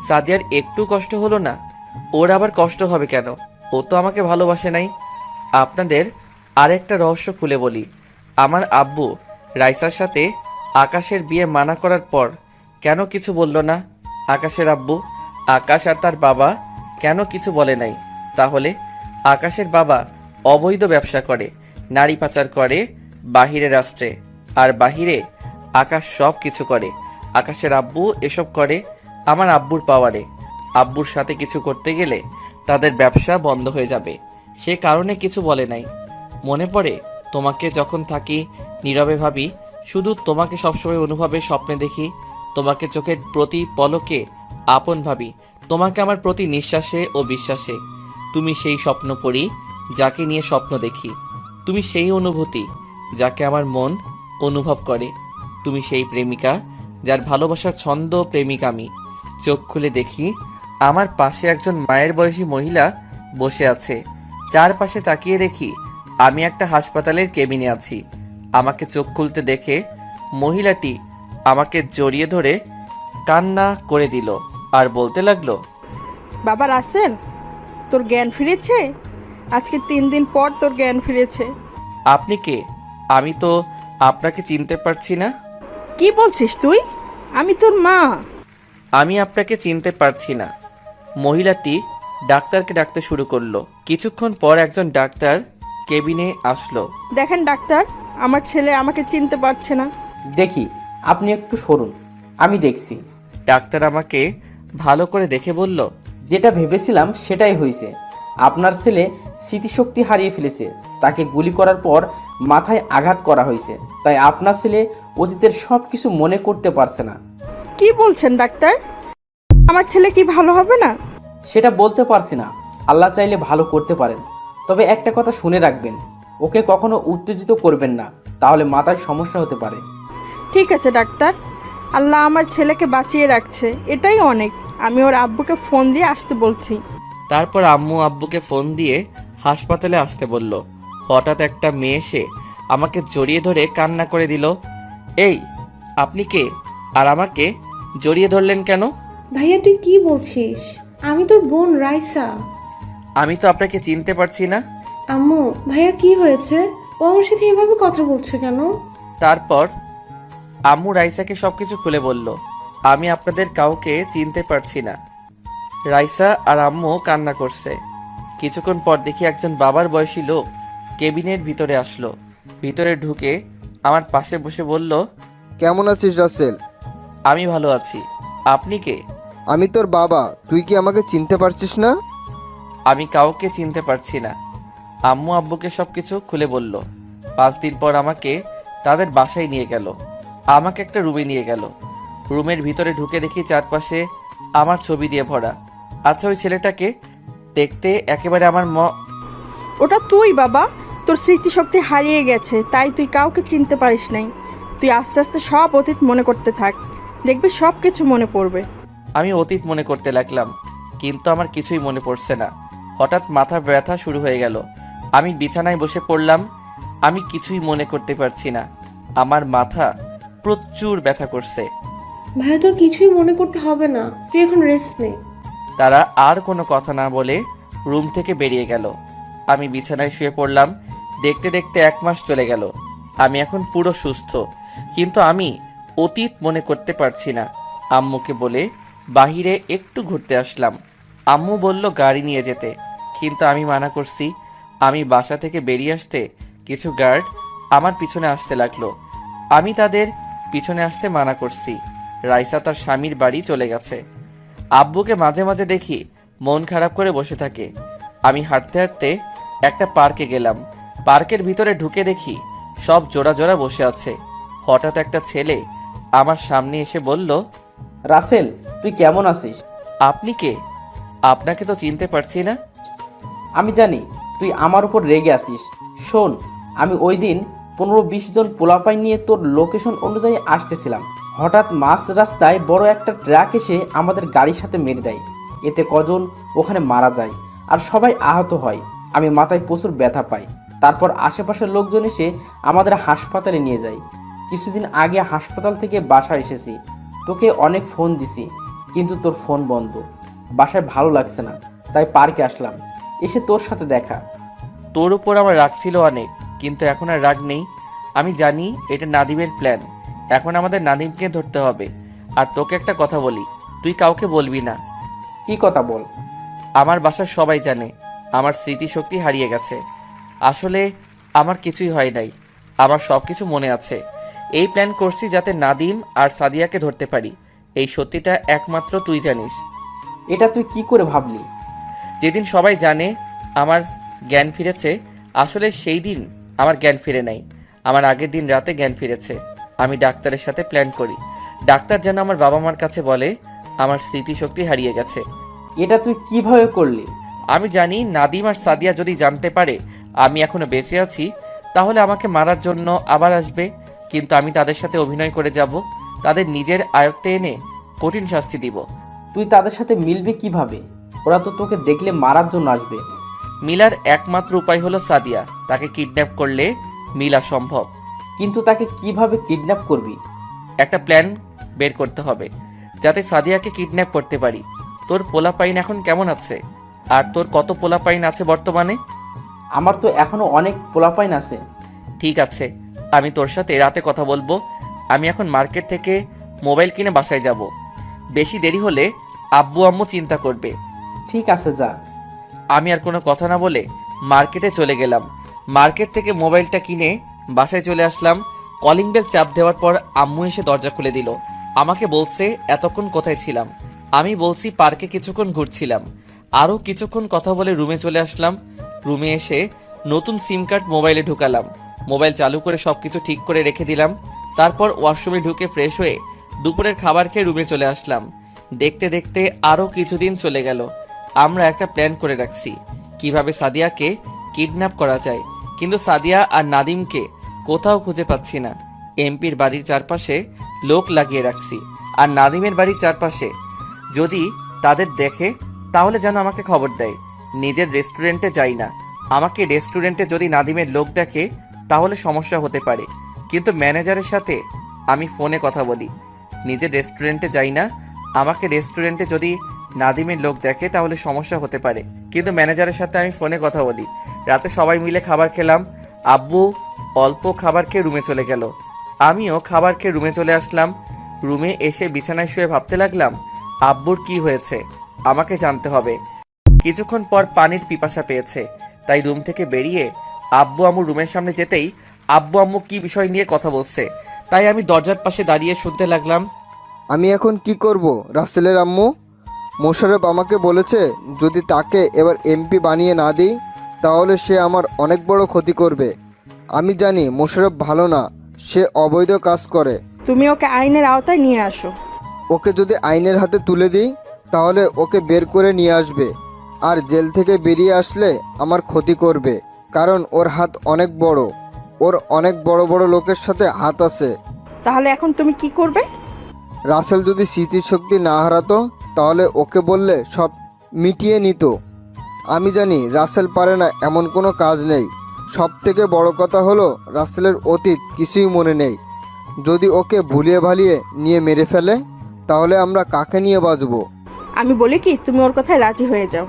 S1: সাদিয়ার একটু কষ্ট হলো না? ওর আবার কষ্ট হবে কেন? ও তো আমাকে ভালোবাসে নাই। আপনাদের আরেকটা রহস্য খুলে বলি। আমার আব্বু রাইসার সাথে আকাশের বিয়ে মানা করার পর কেন কিছু বলল না? আকাশের আব্বু, আকাশ আর তার বাবা কেন কিছু বলে নাই? তাহলে আকাশের বাবা অবৈধ ব্যবসা করে, নারী পাচার করে বাহিরের রাষ্ট্রে, আর বাহিরে আকাশ সব কিছু করে। আকাশের আব্বু এসব করে আমার আব্বুর পাওয়ারে। আব্বুর সাথে কিছু করতে গেলে তাদের ব্যবসা বন্ধ হয়ে যাবে, সে কারণে কিছু বলে নাই। মনে পড়ে তোমাকে যখন থাকি নীরবে ভাবি, শুধু তোমাকে সবসময় অনুভবে স্বপ্নে দেখি। তোমাকে চোখের প্রতি পলকে আপন ভাবি, তোমাকে আমার প্রতি নিঃশ্বাসে ও বিশ্বাসে। তুমি সেই স্বপ্ন পড়ি যাকে নিয়ে স্বপ্ন দেখি। তুমি সেই অনুভূতি যাকে আমার মন অনুভব করে। তুমি সেই প্রেমিকা যার ভালোবাসার ছন্দ প্রেমিক আমি। চোখ খুলে দেখি আমার পাশে একজন মায়ের বয়সী মহিলা বসে আছে। চারপাশে তাকিয়ে দেখি আমি একটা হাসপাতালের কেবিনে আছি। আমাকে চোখ খুলতে দেখে মহিলাটি আমাকে জড়িয়ে ধরে কান্না করে দিল আর বলতে লাগলো,
S5: বাবা রাসেল, তোর জ্ঞান ফিরেছে? আজকে 3 দিন পর তোর জ্ঞান ফিরেছে।
S1: আপনি কে? আমি তো আপনাকে চিনতে পারছি না।
S5: কি বলছিস তুই? আমি তোর মা।
S1: আমি আপনাকে চিনতে পারছি না। মহিলাটি ডাক্তারকে ডাকতে শুরু করলো। কিছুক্ষণ পর একজন ডাক্তার কেবিনে আসলো।
S5: দেখেন ডাক্তার, আমার ছেলে আমাকে চিনতে পারছে না।
S6: দেখি, আপনি একটু সরুন, আমি দেখছি।
S1: ডাক্তার আমাকে ভালো করে দেখে বলল,
S6: যেটা ভেবেছিলাম সেটাই হয়েছে। আপনার ছেলে স্মৃতিশক্তি হারিয়ে ফেলেছে। তাকে গুলি করার পর মাথায় আঘাত করা হয়েছে, তাই আপনার ছেলে অতীতের সব কিছু মনে করতে পারছে না।
S5: কি বলছেন ডাক্তার? আমার ছেলে কি ভালো হবে না?
S6: সেটা বলতে পারছি না, আল্লাহ চাইলে ভালো করতে পারেন। তবে একটা কথা শুনে রাখবেন, ওকে কখনো উত্তেজিত করবেন না, তাহলে মাথায় সমস্যা হতে পারে।
S5: ঠিক আছে ডাক্তার, আল্লাহ আমার ছেলেকে বাঁচিয়ে রাখছে, এটাই অনেক। আমি ওর আব্বুকে ফোন দিয়ে আসতে বলছি।
S1: তারপর আম্মু আব্বুকে ফোন দিয়ে হাসপাতালে আসতে বলল। হঠাৎ একটা মেয়ে এসে আমাকে জড়িয়ে ধরে কান্না করে দিল। এই, আপনি কে? আর আমাকে জড়িয়ে ধরলেন কেন?
S4: ভাইয়া তুই কি বলছিস? আমি তোর বোন রাইসা।
S1: আমি তো আপনাকে চিনতে পারছি না।
S4: আম্মু, ভাইয়ার কি হয়েছে? ও আমার সাথে এভাবে কথা বলছে কেন?
S1: তারপর আম্মু রাইসাকে সবকিছু খুলে বলল। আমি আপনাদের কাউকে চিনতে পারছি না। রাইসা আর আম্মু কান্না করছে। কিছুক্ষণ পর দেখি একজন বাবার বয়সী লোক কেবিনের ভিতরে আসলো। ভিতরে ঢুকে আমার পাশে বসে বলল,
S7: কেমন আছিস রাসেল?
S1: আমি ভালো আছি। আপনি কে?
S7: আমি তোর বাবা। তুই কি আমাকে চিনতে পারছিস না?
S1: আমি কাউকে চিনতে পারছি না। আম্মু আব্বুকে সবকিছু খুলে বলল। 5 দিন পর আমাকে তাদের বাসায় নিয়ে গেল। আমাকে একটা রুমে নিয়ে গেল। রুমের ভিতরে ঢুকে দেখি চারপাশে আমার ছবি দিয়ে ভরা। আচ্ছা, ওই ছেলেটাকে দেখতে একেবারে আমার
S5: ওটা তুই বাবা। তোর স্মৃতিশক্তি হারিয়ে গেছে, তাই তুই কাউকে চিনতে পারিস নাই। তুই আস্তে আস্তে সব অতীত মনে করতে থাক, দেখবি সব কিছু মনে পড়বে।
S1: আমি অতীত মনে করতে লাগলাম, কিন্তু আমার কিছুই মনে পড়ছে না। হঠাৎ মাথা ব্যথা শুরু হয়ে গেল। আমি বিছানায় বসে পড়লাম। আমি কিছুই মনে করতে পারছি না। আমার মাথা প্রচুর ব্যথা করছে।
S4: ভাইয়া তোর কিছুই মনে করতে হবে না, তুই এখন রেস্ট নে।
S1: তারা আর কোনো কথা না বলে রুম থেকে বেরিয়ে গেল। আমি বিছানায় শুয়ে পড়লাম। দেখতে দেখতে 1 মাস চলে গেল। আমি এখন পুরো সুস্থ, কিন্তু আমি অতীত মনে করতে পারছি না। আম্মুকে বলে বাহিরে একটু ঘুরতে আসলাম। আম্মু বলল গাড়ি নিয়ে যেতে, কিন্তু আমি মানা করছি। আমি বাসা থেকে বেরিয়ে আসতে কিছু গার্ড আমার পিছনে আসতে লাগলো। আমি তাদের পিছনে আসতে মানা করছি। রাইসা তার স্বামীর বাড়ি চলে গেছে। আব্বুকে মাঝে মাঝে দেখি মন খারাপ করে বসে থাকে। আমি হাঁটতে হাঁটতে একটা পার্কে গেলাম। পার্কের ভিতরে ঢুকে দেখি সব জোড়া জোড়া বসে আছে। হঠাৎ একটা ছেলে আমার সামনে এসে বলল,
S6: রাসেল, তুই কেমন আছিস?
S1: আপনি কে? আপনাকে তো চিনতে পারছি না।
S6: আমি জানি তুই আমার উপর রেগে আছিস। শোন, আমি ওই দিন 15-20 জন পোলাপাই নিয়ে তোর লোকেশন অনুযায়ী আসতেছিলাম। হঠাৎ মাঝ রাস্তায় বড় একটা ট্রাক এসে আমাদের গাড়ির সাথে মেরে দেয়। এতে কজন ওখানে মারা যায় আর সবাই আহত হয়। আমি মাথায় প্রচুর ব্যথা পাই। তারপর আশেপাশের লোকজন এসে আমাদের হাসপাতালে নিয়ে যায়। কিছুদিন আগে হাসপাতাল থেকে বাসায় এসেছি। তোকে অনেক ফোন দিছি, কিন্তু তোর ফোন বন্ধ। বাসায় ভালো লাগছে না, তাই পার্কে আসলাম। এসে তোর সাথে দেখা।
S1: তোর উপর আমার রাগ ছিল অনেক, কিন্তু এখন আর রাগ নেই। আমি জানি এটা নাদিমের প্ল্যান। এখন আমাদের নাদিমকে ধরতে হবে। আর তোকে একটা কথা বলি, তুই কাউকে বলবি না।
S6: কি কথা বল?
S1: আমার বাসার সবাই জানে আমার স্মৃতিশক্তি হারিয়ে গেছে। আসলে আমার কিছুই হয় নাই, আমার সব কিছু মনে আছে। এই প্ল্যান করছি যাতে নাদিম আর সাদিয়াকে ধরতে পারি। এই সত্যিটা একমাত্র তুই জানিস।
S6: এটা তুই কি করে ভাবলি?
S1: যেদিন সবাই জানে আমার জ্ঞান ফিরেছে, আসলে সেই দিন আমার জ্ঞান ফিরে নাই। আমার আগের দিন রাতে জ্ঞান ফিরেছে। আমি ডাক্তারের সাথে প্ল্যান করি। ডাক্তার যেন আমার বাবা মার কাছে বলে আমার স্মৃতিশক্তি হারিয়ে গেছে।
S6: এটা তুই কিভাবে করলি?
S1: আমি জানি নাদিম আর সাদিয়া যদি জানতে পারে আমি এখনো বেঁচে আছি, তাহলে আমাকে মারার জন্য আবার আসবে। কিন্তু আমি তাদের সাথে অভিনয় করে যাব, তাদের নিজের আয়ত্তে এনে কঠিন শাস্তি দিব।
S6: তুই তাদের সাথে মিলবি কিভাবে? ওরা তো তোকে দেখলে মারার জন্য আসবে।
S1: মিলার একমাত্র উপায় হলো সাদিয়া। তাকে কিডন্যাপ করলে মিলা সম্ভব।
S6: কিন্তু তাকে কিভাবে কিডন্যাপ করবি?
S1: একটা প্ল্যান বের করতে হবে। যাতে সাদিয়াকে কিডন্যাপ করতে পারি। তোর পোলাপাইন এখন কেমন আছে? আর তোর কত পোলাপাইন আছে বর্তমানে?
S6: আমার তো এখনো অনেক পোলাপাইন আছে।
S1: ঠিক আছে, আমি তোর সাথে রাতে কথা বলবো। আমি এখন মার্কেট থেকে মোবাইল কিনে বাসায় যাব। বেশি দেরি হলে আব্বু আম্মু চিন্তা করবে।
S6: ঠিক আছে, যা।
S1: আমি আর কোনো কথা না বলে মার্কেটে চলে গেলাম। মার্কেট থেকে মোবাইলটা কিনে বাসায় চলে আসলাম। কলিং বেল চাপ দেওয়ার পর আম্মু এসে দরজা খুলে দিল। আমাকে বলছে এতক্ষণ কোথায় ছিলাম। আমি বলছি পার্কে কিছুক্ষণ ঘুরছিলাম। আরও কিছুক্ষণ কথা বলে রুমে চলে আসলাম। রুমে এসে নতুন সিম কার্ড মোবাইলে ঢুকালাম। মোবাইল চালু করে সব কিছু ঠিক করে রেখে দিলাম। তারপর ওয়াশরুমে ঢুকে ফ্রেশ হয়ে দুপুরের খাবার খেয়ে রুমে চলে আসলাম। দেখতে দেখতে আরও কিছুদিন চলে গেল। আমরা একটা প্ল্যান করে রাখছি কিভাবে সাদিয়াকে কিডন্যাপ করা যায়, কিন্তু সাদিয়া আর নাদিমকে কোথাও খুঁজে পাচ্ছি না। এমপির বাড়ির চারপাশে লোক লাগিয়ে রাখছি, আর নাদিমের বাড়ির চারপাশে যদি তাদের দেখে তাহলে যেন আমাকে খবর দেয়। নিজের রেস্টুরেন্টে যাই না, আমাকে রেস্টুরেন্টে যদি নাদিমের লোক দেখে তাহলে সমস্যা হতে পারে। কিন্তু ম্যানেজারের সাথে আমি ফোনে কথা বলি। নিজের রেস্টুরেন্টে যাই না, আমাকে রেস্টুরেন্টে যদি নাদিমের লোক দেখে তাহলে সমস্যা হতে পারে, কিন্তু ম্যানেজারের সাথে আমি ফোনে কথা বলি। রাতে সবাই মিলে খাবার খেলাম। আব্বু অল্প খাবার খেয়ে রুমে চলে গেল। আমিও খাবার খেয়ে রুমে চলে আসলাম। রুমে এসে বিছানায় শুয়ে ভাবতে লাগলাম আব্বুর কি হয়েছে, আমাকে জানতে হবে। কিছুক্ষণ পর পানির পিপাসা পেয়েছে, তাই রুম থেকে বেরিয়ে আব্বু আম্মু রুমের সামনে যেতেই আব্বু আম্মু কি বিষয় নিয়ে কথা বলছে, তাই আমি দরজার পাশে দাঁড়িয়ে শুনতে লাগলাম।
S7: আমি এখন কি করব রাসেলের আম্মু? মোশাররফ আমাকে বলেছে যদি তাকে এবার এমপি বানিয়ে না দিই তাহলে সে আমার অনেক বড় ক্ষতি করবে। আমি জানি মোশাররফ ভালো না, সে অবৈধ কাজ করে।
S5: তুমি ওকে আইনের আওতায় নিয়ে আসো।
S7: ওকে যদি আইনের হাতে তুলে দিই তাহলে ওকে বের করে নিয়ে আসবে, আর জেল থেকে বেরিয়ে আসলে আমার ক্ষতি করবে, কারণ ওর হাত অনেক বড়, ওর অনেক বড় বড় লোকের সাথে হাত আছে।
S5: তাহলে এখন তুমি কি করবে?
S7: রাসেল যদি স্মৃতিশক্তি না হারাতো তাহলে ওকে বললে সব মিটিয়ে নিত। আমি জানি রাসেল পারে না এমন কোনো কাজ নেই। সব থেকে বড় কথা হলো রাসেলের অতীত কিছুই মনে নেই। যদি ওকে ভুলিয়ে ভালিয়ে নিয়ে মেরে ফেলে তাহলে আমরা কাকে নিয়ে বাঁচবো?
S5: আমি বলি কি, তুমি ওর কথায় রাজি হয়ে যাও।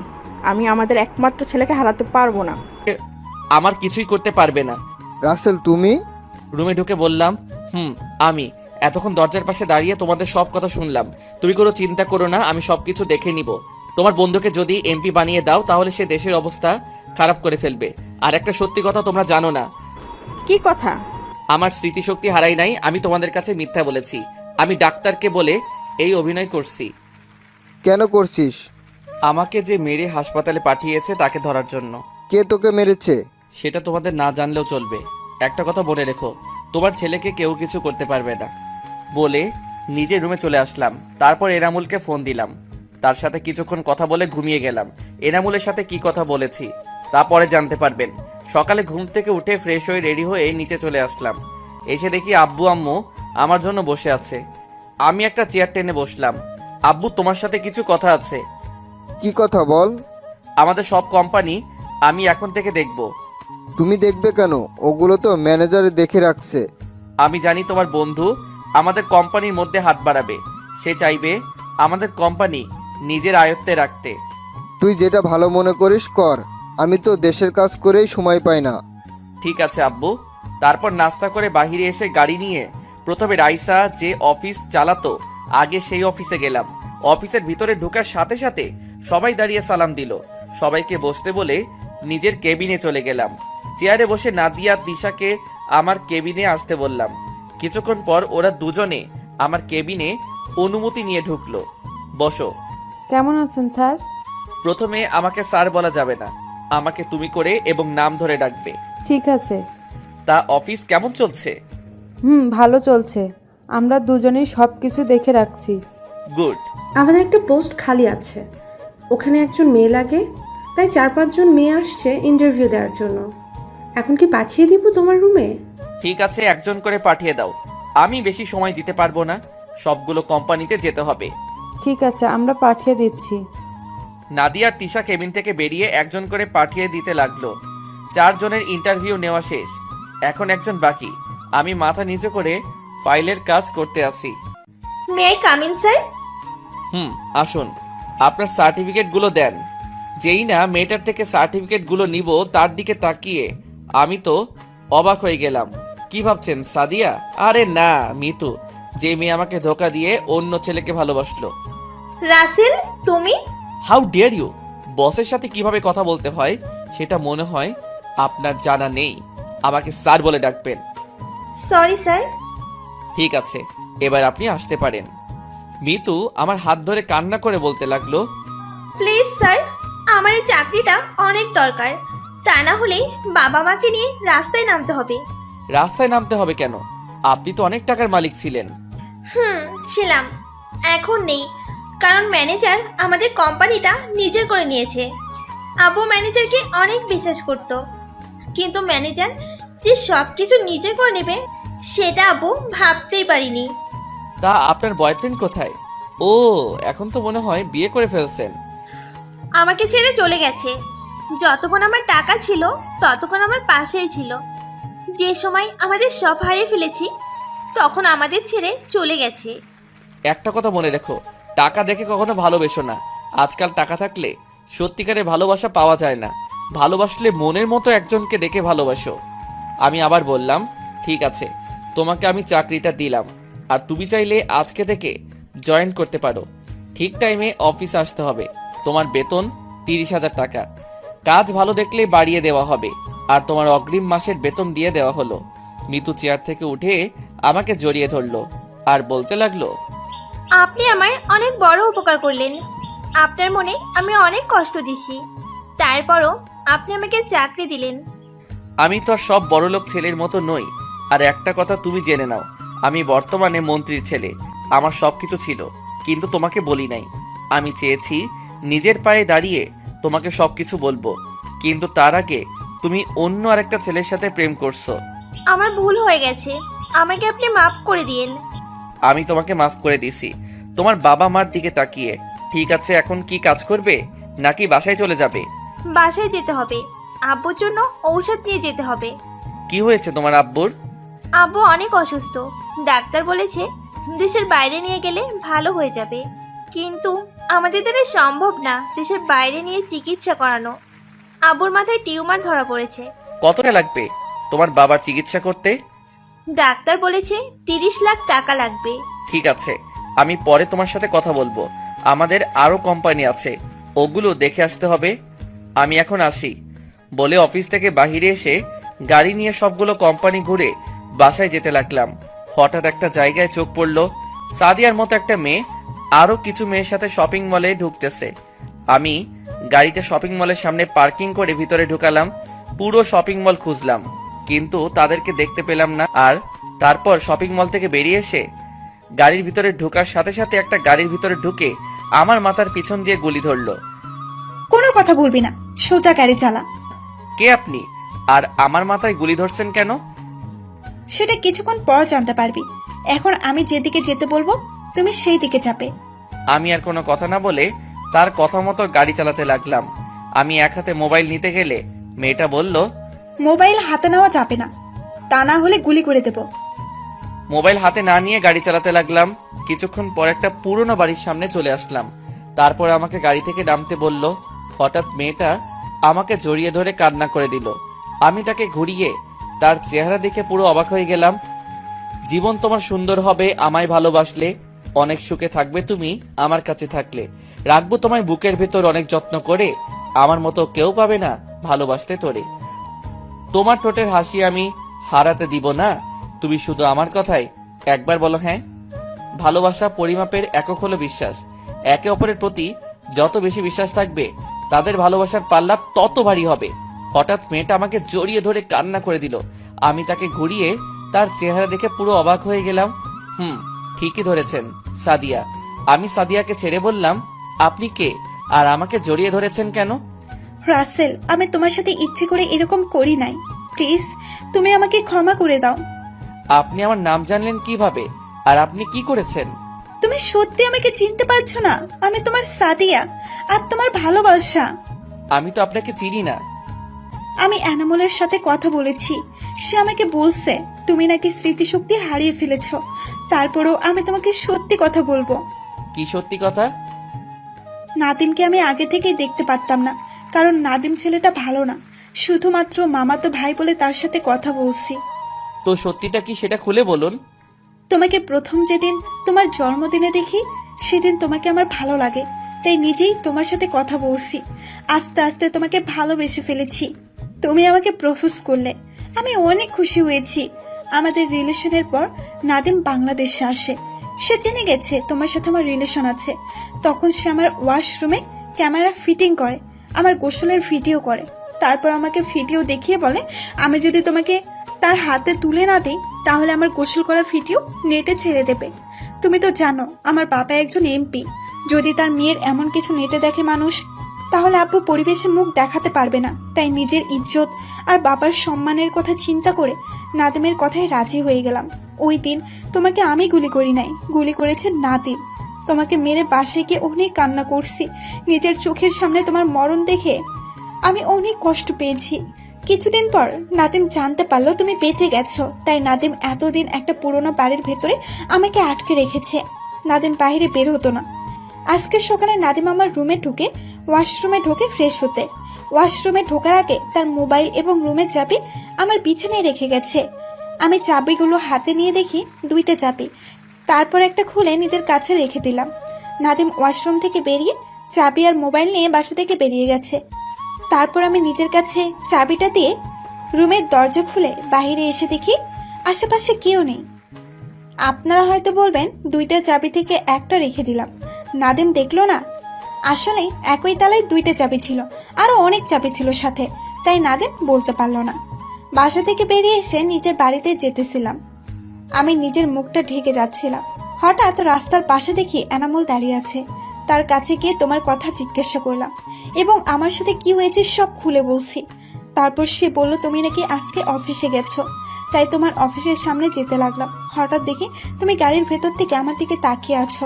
S5: আমি আমাদের একমাত্র ছেলেকে হারাতে পারবো না।
S1: আমার কিছুই করতে পারবে না।
S7: রাসেল তুমি?
S1: রুমে ঢুকে বললাম আমি এতক্ষণ দরজার পাশে দাঁড়িয়ে তোমাদের সব কথা শুনলাম। তুমি কোনো চিন্তা করো না, আমি সব কিছু দেখে নিব। তোমার বন্ধুকে যদি এমপি বানিয়ে দাও তাহলে সে দেশের অবস্থা খারাপ করে ফেলবে। আর একটা সত্যি কথা তোমরা জানো না,
S5: কি কথা?
S1: আমার স্মৃতিশক্তি হারাই নাই। আমি তোমাদের কাছে মিথ্যা বলেছি। আমি ডাক্তারকে বলে এই অভিনয় করছি।
S7: কেন করছিস?
S1: আমাকে যে মেরে হাসপাতালে পাঠিয়েছে তাকে ধরার জন্য।
S7: কে তোকে মেরেছে?
S1: সেটা তোমাদের না জানলেও চলবে। একটা কথা মনে রেখো, তোমার ছেলেকে কেউ কিছু করতে পারবে না। বলে নিজের রুমে চলে আসলাম। তারপর এনামুলকে ফোন দিলাম। তার সাথে কিছুক্ষণ কথা বলে ঘুমিয়ে গেলাম। এনামুলের সাথে কি কথা বলেছি তা পরে জানতে পারবেন। সকালে ঘুম থেকে উঠে ফ্রেশ হয়ে রেডি হয়ে নিচে চলে আসলাম। এসে দেখি আব্বু আম্মু আমার জন্য বসে আছে। আমি একটা চেয়ার টেনে বসলাম। আব্বু, তোমার সাথে কিছু কথা আছে।
S7: কি কথা বল।
S1: আমাদের সব কোম্পানি আমি এখন থেকে দেখব।
S7: তুমি দেখবে কেন? ওগুলো তো ম্যানেজারে দেখে রাখছে।
S1: আমি জানি তোমার বন্ধু আমাদের কোম্পানির মধ্যে হাত বাড়াবে। সে চাইবে আমাদের কোম্পানি নিজের আয়ত্তে রাখতে।
S7: তুই যেটা ভালো মনে করিস কর, আমি তো দেশের কাজ করেই সময় পাই না।
S1: ঠিক আছে আব্বু। তারপর নাস্তা করে বাইরে এসে গাড়ি নিয়ে প্রথমে রাইসা যে অফিস চালাতো আগে সেই অফিসে গেলাম। অফিসের ভিতরে ঢোকার সাথে সাথে সবাই দাঁড়িয়ে সালাম দিল। সবাইকে বসতে বলে নিজের কেবিনে চলে গেলাম। চেয়ারে বসে নাদিয়া দিশাকে আমার কেবিনে আসতে বললাম। কিছুক্ষণ পর ওরা দুজনে আমার কেবিনে অনুমতি নিয়ে ঢুকলো। বসো।
S9: কেমন আছেন স্যার?
S1: প্রথমে আমাকে স্যার বলা যাবে না, আমাকে তুমি করে এবং নাম ধরে ডাকবে।
S9: ঠিক আছে।
S1: তা অফিস কেমন চলছে?
S9: ভালো চলছে। আমরা দুজনেই সব কিছু দেখে রাখছি।
S1: গুড।
S4: আমাদের একটা পোস্ট খালি আছে, ওখানে একজন মেয়ে লাগে, তাই 4-5 জন মেয়ে আসছে ইন্টারভিউ দেওয়ার জন্য। এখন কি পাঠিয়ে দিব তোমার রুমে?
S1: ঠিক আছে, একজন করে পাঠিয়ে দাও। আমি বেশি সময় দিতে পারবো না, সবগুলো কোম্পানিতে যেতে হবে।
S9: ঠিক আছে, আমরা পাঠিয়ে দিচ্ছি।
S1: নাদিয়া আর তিশা কেবিন থেকে বেরিয়ে একজন করে পাঠিয়ে দিতে লাগলো। 4 জনের ইন্টারভিউ নেওয়া শেষ, এখন একজন বাকি। আমি মাথা নিচু করে ফাইলের কাজ করতে আসি।
S3: May I come in sir?
S1: আসুন, আপনার সার্টিফিকেটগুলো দেন। যেই না মেয়েটার থেকে সার্টিফিকেটগুলো নিব তার দিকে তাকিয়ে আমি তো অবাক হয়ে গেলাম। কি ভাবছেন সাদিয়া? আরে না, মিতু, যে মেয়ে আমাকে ধোকা দিয়ে অন্য ছেলেকে ভালোবাসলো।
S3: রাসেল, তুমি?
S1: How dear you! বসের সাথে কিভাবে কথা বলতে হয় সেটা মনে হয় আপনার জানা নেই। আমাকে স্যার বলে ডাকবেন।
S3: Sorry sir.
S1: ঠিক আছে, এবার আপনি আসতে পারেন। মিতু আমার হাত ধরে কান্না করে বলতে লাগলো,
S3: প্লিজ স্যার, আমার এই চাকরিটা অনেক দরকার। তা না হলে বাবা মাকে নিয়ে রাস্তায় নামতে হবে।
S1: রাস্তায় নামতে হবে কেন? আপনি তো অনেক টাকার মালিক ছিলেন।
S3: ছিলাম, এখন নেই, কারণ ম্যানেজার আমাদের কোম্পানিটা নিজের করে নিয়েছে। আব্বু ম্যানেজারকে অনেক বিশ্বাস করত, কিন্তু ম্যানেজার যে সব কিছু নিজে করে নেবে সেটা আব্বু ভাবতেই পারিনি।
S1: তা আপনার বয়ফ্রেন্ড কোথায়? ও, এখন তো মনে হয় বিয়ে করে ফেলছেন।
S3: আমাকে ছেড়ে চলে গেছে। যতক্ষণ আমার টাকা ছিল ততক্ষণ আমার পাশেই ছিল। যে সময় আমাদের সব হারিয়ে ফেলেছি তখন আমাদের ছেড়ে চলে গেছে।
S1: একটা কথা মনে রেখো, টাকা দেখে কখনো ভালোবেসো না। আজকাল টাকা থাকলে সত্যিকারের ভালোবাসা পাওয়া যায় না। ভালোবাসলে মনের মতো একজনকে দেখে ভালোবাসো। আমি আবার বললাম, ঠিক আছে, তোমাকে আমি চাকরিটা দিলাম, আর তুমি চাইলে আজকে থেকে জয়েন করতে পারো। ঠিক টাইমে অফিস আসতে হবে। তোমার বেতন 30,000 টাকা। কাজ ভালো দেখলে বাড়িয়ে দেওয়া হবে, আর তোমার অগ্রিম মাসের বেতন দিয়ে দেওয়া হলো। মিতু চেয়ার থেকে উঠে আমাকে জড়িয়ে ধরলো আর বলতে লাগলো,
S3: আপনি আমায় অনেক বড় উপকার করলেন। আপনার মনে আমি অনেক কষ্ট দিছি, তারপরও আপনি আমাকে চাকরি দিলেন।
S1: আমি তো আর সব বড়লোক ছেলের মতো নই। আর একটা কথা তুমি জেনে নাও, আমি বর্তমানে মন্ত্রীর ছেলে। আমার সব কিছু ছিল, কিন্তু তোমাকে বলি নাই। আমি চেয়েছি নিজের পায়ে দাঁড়িয়ে তোমাকে সব কিছু বলবো, কিন্তু তার আগে তুমি অন্য আরেকটা ছেলের সাথে প্রেম করছো।
S3: আমার ভুল হয়ে গেছে, আমাকে আপনি মাফ করে দিন।
S1: আমি তোমাকে মাফ করে দিছি তোমার বাবা মার দিকে তাকিয়ে। ঠিক আছে, এখন কি কাজ করবে, নাকি বাসায় চলে যাবে?
S3: বাসায় যেতে হবে, আব্বুর জন্য ঔষধ নিয়ে যেতে হবে।
S1: কি হয়েছে তোমার আব্বুর?
S3: আব্বু অনেক অসুস্থ, ডাক্তার বলেছে দেশের বাইরে নিয়ে গেলে ভালো হয়ে যাবে, কিন্তু আমাদের দ্বারা সম্ভব না দেশের বাইরে নিয়ে চিকিৎসা করানো। আব্বুর মাথায় টিউমার ধরা পড়েছে।
S1: কতটা লাগবে তোমার বাবার চিকিৎসা করতে?
S3: ডাক্তার বলেছে 30 লাখ টাকা লাগবে।
S1: ঠিক আছে, আমি পরে তোমার সাথে কথা বলবো। আমাদের আরো কোম্পানি আছে, ওগুলো দেখে আসতে হবে। আমি এখন আসি। বলে অফিস থেকে বাহিরে এসে গাড়ি নিয়ে সবগুলো কোম্পানি ঘুরে বাসায় যেতে লাগলাম। হঠাৎ একটা জায়গায় চোখ পড়লো, সাদিয়ার মতো একটা মেয়ে আরো কিছু মেয়ের সাথে শপিং মলে ঢুকতেছে। আমি গাড়িটা শপিং মলের সামনে পার্কিং করে ভিতরে ঢুকালাম। পুরো শপিং মল খুঁজলাম, কিন্তু তাদেরকে দেখতে পেলাম না। আর তারপর শপিং মল থেকে বেরিয়ে এসে গাড়ির ভিতরে ঢোকার সাথে সাথে একটা গাড়ির ভিতরে ঢুকে আমার মাথার পিছন দিয়ে গুলি ধরলো।
S8: কোনো কথা বলবি না, সোজা গাড়ি চালা।
S1: কে আপনি, আর আমার মাথায় গুলি ধরছেন কেন?
S8: সেটা কিছুক্ষণ পর জানতে পারবি। এখন আমি যেদিকে যেতে বলবো তুমি সেই দিকে যাবে।
S1: আমি আর কোনো কথা না বলে তার কথা মতো গাড়ি চালাতে লাগলাম। আমি এক হাতে মোবাইল নিতে গেলে মেয়েটা বলল,
S8: মোবাইল হাতে নেওয়া যাবে না, তা না হলে গুলি করে দেব।
S1: মোবাইল হাতে না নিয়ে গাড়ি চালাতে লাগলাম। কিছুক্ষণ পর একটা পুরনো বাড়ির সামনে চলে আসলাম। তারপর আমাকে গাড়ি থেকে নামতে বলল। হঠাৎ মেয়েটা আমাকে জড়িয়ে ধরে কান্না করে দিল। আমি তাকে ঘুরিয়ে তার চেহারা দেখে পুরো অবাক হয়ে গেলাম। জীবন তোমার সুন্দর হবে আমায় ভালোবাসলে, অনেক সুখে থাকবে তুমি আমার কাছে থাকলে, রাখবো তোমায় বুকের ভেতর অনেক যত্ন করে, আমার মতো কেউ পাবে না ভালোবাসতে তোরে। তোমার ঠোঁটের হাসি আমি হারাতে দিব না, তুমি শুধু আমার কথাই একবার বলো হ্যাঁ। ভালোবাসা পরিমাপের একক হলো বিশ্বাস। একে অপরের প্রতি যত বেশি বিশ্বাস থাকবে তাদের ভালোবাসার পাল্লা তত ভারী হবে। হঠাৎ মেয়েটা আমাকে জড়িয়ে ধরে কান্না করে দিল। আমি তাকে ঘুরিয়ে তার চেহারা দেখে পুরো অবাক হয়ে গেলাম। ঠিকই ধরেছেন, সাদিয়া। আমি সাদিয়াকে ছেড়ে বললাম, আপনি কে, আর আমাকে জড়িয়ে ধরেছেন কেন?
S8: রাসেল, আমি তোমার সাথে ইচ্ছে করে এরকম করি নাই, প্লিজ তুমি আমাকে ক্ষমা করে দাও।
S1: আপনি আমার নাম জানলেন কিভাবে, আর আপনি কি করেছেন?
S8: তুমি সত্যি আমাকে চিনতে পারছো না? আমি তোমার সাদিয়া, আর তোমার ভালোবাসা।
S1: আমি তো আপনাকে চিনি না।
S8: আমি এনামুলের সাথে কথা বলেছি, সে আমাকে বলছে তুমি নাকি স্মৃতিশক্তি হারিয়ে ফেলেছো। তারপরেও আমি তোমাকে সত্যি কথা বলবো।
S1: কি সত্যি কথা?
S8: নাদিমকে আমি আগে থেকেই দেখতে পারতাম না, কারণ নাদিম ছেলেটা ভালো না। শুধুমাত্র মামাতো ভাই বলে তার সাথে কথা বলছি।
S1: তো সত্যিটা কি সেটা খুলে বলুন।
S8: তোমাকে প্রথম যেদিন তোমার জন্মদিনে দেখি সেদিন তোমাকে আমার ভালো লাগে, তাই নিজেই তোমার সাথে কথা বলছি। আস্তে আস্তে তোমাকে ভালোবেসে ফেলেছি। তুমি আমাকে প্রপোজ করলে, আমি অনেক খুশি হয়েছি। আমাদের রিলেশনের পর নাদিম বাংলাদেশে আসে। সে জেনে গেছে তোমার সাথে আমার রিলেশন আছে। তখন সে আমার ওয়াশরুমে ক্যামেরা ফিটিং করে, আমার গোসলের ভিডিও করে। তারপর আমাকে ভিডিও দেখিয়ে বলে আমি যদি তোমাকে তার হাতে তুলে না দিই তাহলে আমার গোসল করা ভিডিও নেটে ছেড়ে দেবে। তুমি তো জানো আমার বাবা একজন এমপি। যদি তার মেয়ের এমন কিছু নেটে দেখে মানুষ, তাহলে আব্বু পরিবেশে মুখ দেখাতে পারবে না। তাই নিজের ইজ্জত আর বাবার সম্মানের কথা চিন্তা করে নাদিমের কথায় রাজি হয়ে গেলাম। ওই দিন তোমাকে আমি গুলি করি নাই, গুলি করেছে নাদিম। তোমাকে মেরে বাসায় গিয়ে অনেক কান্না করছি। নিজের চোখের সামনে তোমার মরণ দেখে আমি অনেক কষ্ট পেয়েছি। কিছুদিন পর নাদিম জানতে পারলো তুমি বেঁচে গেছো। তাই নাদিম এতদিন একটা পুরোনো বাড়ির ভেতরে আমাকে আটকে রেখেছে। নাদিম বাইরে বের হতো না। আজকে সকালে নাদিম আমার রুমে ঢুকে ওয়াশরুমে ঢোকে ফ্রেশ হতে। ওয়াশরুমে ঢোকার আগে তার মোবাইল এবং রুমের চাবি আমার বিছানায় রেখে গেছে। আমি চাবিগুলো হাতে নিয়ে দেখি 2টা চাবি। তারপর একটা খুলে নিজের কাছে রেখে দিলাম। নাদিম ওয়াশরুম থেকে বেরিয়ে চাবি আর মোবাইল নিয়ে বাসা থেকে বেরিয়ে গেছে। তারপর আমি নিজের কাছে চাবিটা দিয়ে রুমের দরজা খুলে বাইরে এসে দেখি আশেপাশে কেউ নেই। আপনারা হয়তো বলবেন 2টা চাবি থেকে একটা রেখে দিলাম, নাদিম দেখলো না। আসলে একই তালায় 2টা চাবি ছিল, আরো অনেক চাবি ছিল সাথে, তাই নাদিম বলতে পারলো না। বাসা থেকে বেরিয়ে এসে নিজের বাড়িতে যেতেছিলাম। আমি নিজের মুখটা ঢেকে যাচ্ছিলাম। হঠাৎ রাস্তার পাশে দেখি এনামুল দাঁড়িয়ে আছে। তার কাছে গিয়ে তোমার কথা জিজ্ঞাসা করলাম এবং আমার সাথে কি হয়েছে সব খুলে বলছি। তারপর সে বলল তুমি নাকি আজকে অফিসে গেছো, তাই তোমার অফিসের সামনে যেতে লাগলাম। হঠাৎ দেখি তুমি গাড়ির ভেতর থেকে আমার দিকে তাকিয়ে আছো।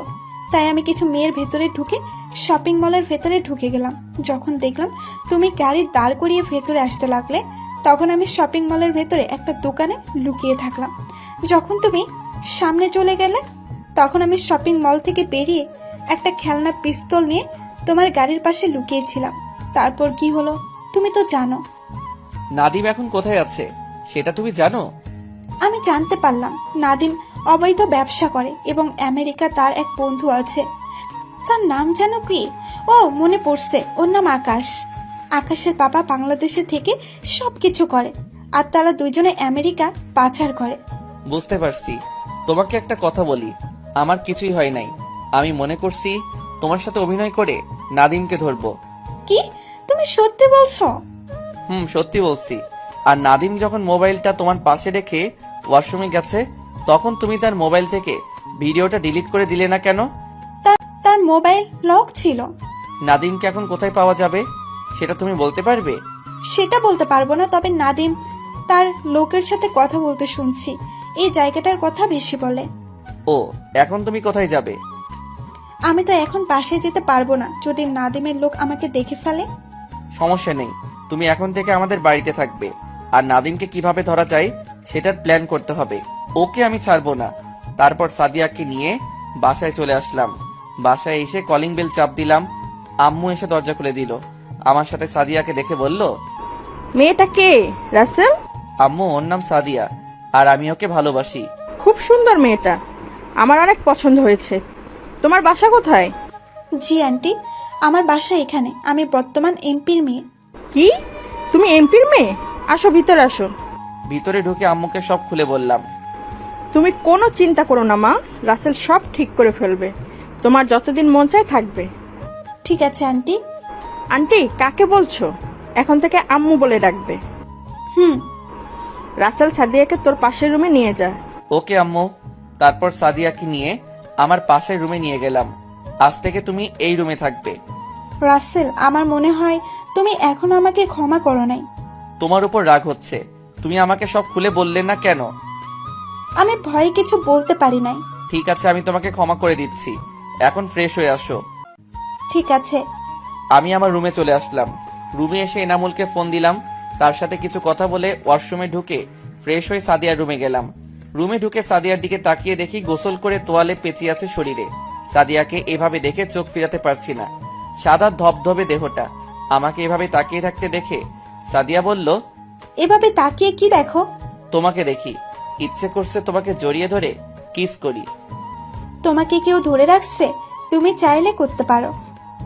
S8: তাই আমি কিছু মেয়ের ভেতরে ঢুকে শপিং মলের ভেতরে ঢুকে গেলাম। যখন দেখলাম তুমি গাড়ি দাঁড় করিয়ে ভেতরে আসতে লাগলে, তখন আমি শপিং মলের ভেতরে একটা দোকানে লুকিয়ে থাকলাম। যখন তুমি সামনে চলে গেলে, তখন আমি শপিং মল থেকে বেরিয়ে একটা খেলনা পিস্তল নিয়ে তোমার গাড়ির পাশে লুকিয়েছিলাম। তারপর কি হলো তুমি তো জানো।
S1: নাদিম এখন কোথায় আছে সেটা তুমি জানো?
S8: আমি জানতে পারলাম নাদিম অবৈধ ব্যবসা করে এবং আমেরিকা তার এক বন্ধু আছে। তার নাম যেন কি? ও মনে পড়ছে, ওর নাম আকাশ। আকাশের বাবা বাংলাদেশে থেকে সবকিছু করে, আর তারা দুইজনে আমেরিকা পাচার করে।
S1: বুঝতে পারছি। তোমাকে একটা কথা বলি, আমার কিছুই হয় নাই। আমি মনে করছি তোমার সাথে অভিনয় করে নাদিমকে ধরবো।
S8: কি তুমি সত্যি বলছো?
S1: সত্যি বলছি। আর নাদিম যখন মোবাইলটা তোমার পাশে রেখে ওয়াশরুমে গেছে, তখন তুমি তার মোবাইল থেকে ভিডিওটা ডিলিট করে দিলে না কেন?
S8: তার মোবাইল লক ছিল।
S1: নাদিমকে এখন কোথায় পাওয়া যাবে সেটা তুমি বলতে পারবে?
S8: সেটা বলতে পারবো না, তবে নাদিম তার লোকের সাথে কথা বলতে শুনছি। এই জায়গাটার কথা বেশি বলে।
S1: ও, এখন তুমি কোথায় যাবে?
S8: আমি তো এখন পাশে যেতে পারবো না, যদি নাদিমের লোক আমাকে দেখে ফেলে।
S1: সমস্যা নেই, তুমি এখন থেকে আমাদের বাড়িতে থাকবে। আর নাদিমকে কিভাবে ধরা যায় সেটার প্ল্যান করতে হবে। ওকে আমি ছাড়বো না। তারপর সাদিয়াকে নিয়ে বাসায় চলে আসলাম। বাসায় এসে কলিং বেল চাপ দিলাম। আম্মু এসে দরজা খুলে দিল। আমার সাথে সাদিয়াকে দেখে বলল,
S5: মেয়েটা কে রাসেল?
S1: আম্মু, ওর নাম সাদিয়া, আর আমি ওকে ভালোবাসি।
S5: খুব সুন্দর মেয়েটা, আমার অনেক পছন্দ হয়েছে। তোমার বাসা কোথায়?
S8: জি আন্টি, আমার বাসা এখানে। আমি বর্তমান এমপির মেয়ে।
S5: কি, তুমি এমপির মেয়ে? আসো ভিতরে আসো।
S1: ভিতরে ঢুকে আম্মুকে সব খুলে বললাম।
S5: তুমি কোনো চিন্তা করো না মা, রাসেল সব ঠিক করে ফেলবে। তোমার যতদিন মন চায় থাকবে।
S8: ঠিক আছে আন্টি।
S5: আন্টি কাকে বলছো? এখন থেকে আম্মু বলে ডাকবে। রাসেল সাদিয়াকে তোর পাশের রুমে নিয়ে যা।
S1: ওকে আম্মু। তারপর সাদিয়াকে নিয়ে আমার পাশের রুমে নিয়ে গেলাম। আজ থেকে তুমি এই রুমে থাকবে।
S8: রাসেল, আমার মনে হয় তুমি এখনো আমাকে ক্ষমা করো নাই।
S1: তোমার উপর রাগ হচ্ছে, তুমি আমাকে সব খুলে বললে না কেন?
S8: আমি ভয়ে কিছু বলতে পারি নাই।
S1: ঠিক আছে, আমি তোমাকে ক্ষমা করে দিচ্ছি। এখন ফ্রেশ হয়ে আসো।
S8: ঠিক আছে।
S1: আমি আমার রুমে চলে আসলাম। রুমে এসে এনামুলকে ফোন দিলাম। তার সাথে কিছু কথা বলে ওয়াশরুমে ঢুকে ফ্রেশ হয়ে সাদিয়ার রুমে গেলাম। রুমে ঢুকে সাদিয়ার দিকে তাকিয়ে দেখি গোসল করে তোয়ালে পেঁচিয়ে আছে শরীরে। সাদিয়াকে এভাবে দেখে চোখ ফিরাতে পারছি না। সাদা ধবধবে দেহটা। আমাকে এভাবে তাকিয়ে থাকতে দেখে সাদিয়া বলল,
S8: এভাবে তাকিয়ে কি দেখো?
S1: তোমাকে দেখি, ইচ্ছে করছে তোমাকে জড়িয়ে ধরে কিস করি।
S8: তোমাকে কেউ ধরে রাখছে? তুমি চাইলে করতে পারো।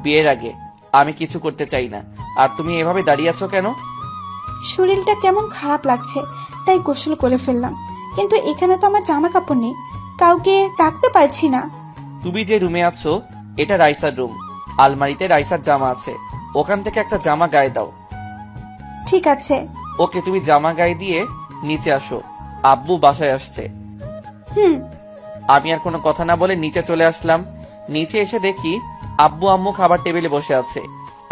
S1: বিয়ের আগে আমি কিছু করতে চাই না। আর তুমি এভাবে দাঁড়িয়ে আছো কেন?
S8: শরীরটা কেমন খারাপ লাগছে, তাই গোসল করে ফেললাম। কিন্তু এখানে তো আমার জামা কাপড় নেই, কাউকে ডাকতে পারছি না।
S1: তুমি যে রুমে আছো এটা রাইসার রুম। আলমারিতে রাইসার জামা আছে, ওখান থেকে একটা জামা গায়ে দাও।
S8: ঠিক আছে।
S1: ওকে, তুমি জামা গায়ে দিয়ে নিচে আসো, আব্বু বাসায় আসছে।
S8: হুম।
S1: আমি আর কোনো কথা না বলে নিচে চলে আসলাম। নিচে এসে দেখি আব্বু আম্মু খাবার টেবিলে বসে আছে।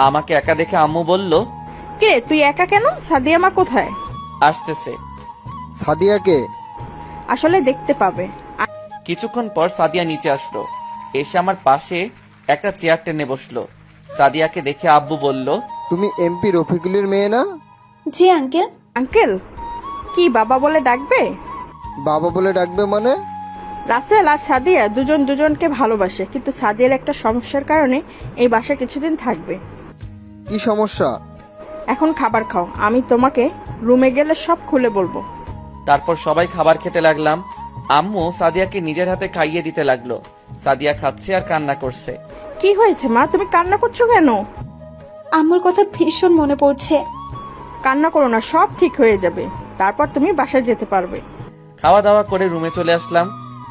S1: আমাকে একা দেখে আম্মু বলল,
S5: কিরে তুই একা কেন? সাদিয়া মা কোথায়?
S1: আসতেছে।
S7: সাদিয়াকে
S5: আসলে দেখতে পাবে।
S1: কিছুক্ষণ পর সাদিয়া নিচে আসলো, এসে আমার পাশে একটা চেয়ার টেনে বসলো। সাদিয়াকে দেখে আব্বু বলল,
S7: তুমি এমপি রফিকুলের মেয়ে না?
S8: জি আঙ্কেল।
S5: আঙ্কেল কি বাবা বলে ডাকবে?
S7: বাবা বলে ডাকবে মানে?
S5: রাসেল আর সাদিয়া দুজন দুজনকে ভালোবাসে, কিন্তু সাদিয়ার একটা সমস্যার কারণে এই বাসা কিছুদিন থাকবে।
S7: কি সমস্যা?
S5: এখন খাবার খাও, আমি তোমাকে রুমে গেলে সব খুলে বলবো।
S1: তারপর সবাই খাবার খেতে লাগলাম। আম্মু সাদিয়াকে নিজের হাতে খাইয়ে দিতে লাগলো। সাদিয়া খাচ্ছে আর কান্না করছে।
S5: কি হয়েছে মা, তুমি কান্না করছো কেন?
S8: আম্মুর কথা ভীষণ মনে পড়ছে।
S5: কান্না করো না, সব ঠিক হয়ে যাবে। তারপর তুমি বাসায় যেতে পারবে।
S1: খাওয়া দাওয়া করে রুমে চলে আসলাম।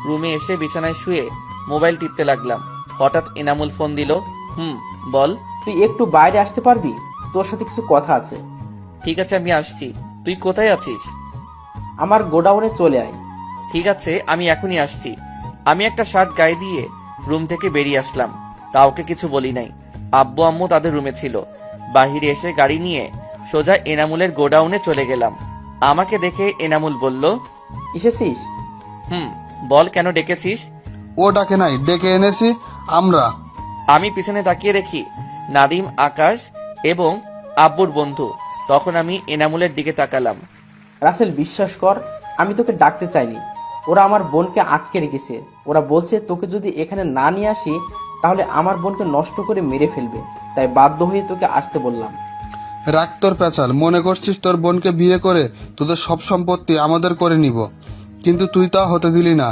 S1: রুমে এসে বিছানায় শুয়ে মোবাইল টিপতে লাগলাম। হঠাৎ এনামুল ফোন দিল। বল।
S6: তুই একটু বাইরে আসতে পারবি? তোর সাথে কিছু কথা আছে।
S1: ঠিক আছে, আমি আসছি। তুই কোথায় আছিস?
S6: আমার গোডাউনে চলে আয়।
S1: ঠিক আছে, আমি এখনই আসছি। আমি একটা শার্ট গায়ে দিয়ে রুম থেকে বেরিয়ে আসলাম। কাউকে কিছু বলি নাই। আব্বু আম্মু তাদের রুমে ছিল। বাহিরে এসে গাড়ি নিয়ে সোজা এনামুলের গোডাউনে চলে গেলাম। আমাকে দেখে এনামুল বলল,
S6: এসেছিস?
S1: বল, কেন ডেকেছিস?
S2: ও ডাকে নাই, ডেকে এনেছি আমরা।
S1: আমি পিছনে তাকিয়ে দেখি নাদিম, আকাশ এবং আব্বুর বন্ধু। তখন আমি এনামুলের দিকে তাকালাম।
S6: রাসেল বিশ্বাস কর, আমি তোকে ডাকতে চাইনি। ওরা আমার বোনকে আটকে রেখেছে। ওরা বলছে তোকে যদি এখানে না নিয়ে আসি তাহলে আমার বোনকে নষ্ট করে মেরে ফেলবে, তাই বাধ্য হয়ে তোকে আসতে বললাম।
S2: রাখ তোর পেঁচাল। মনে করছিস তোর বোনকে বিয়ে করে তোদের সব সম্পত্তি আমাদের করে নিব, কিন্তু তুই তা হতে দিলি না।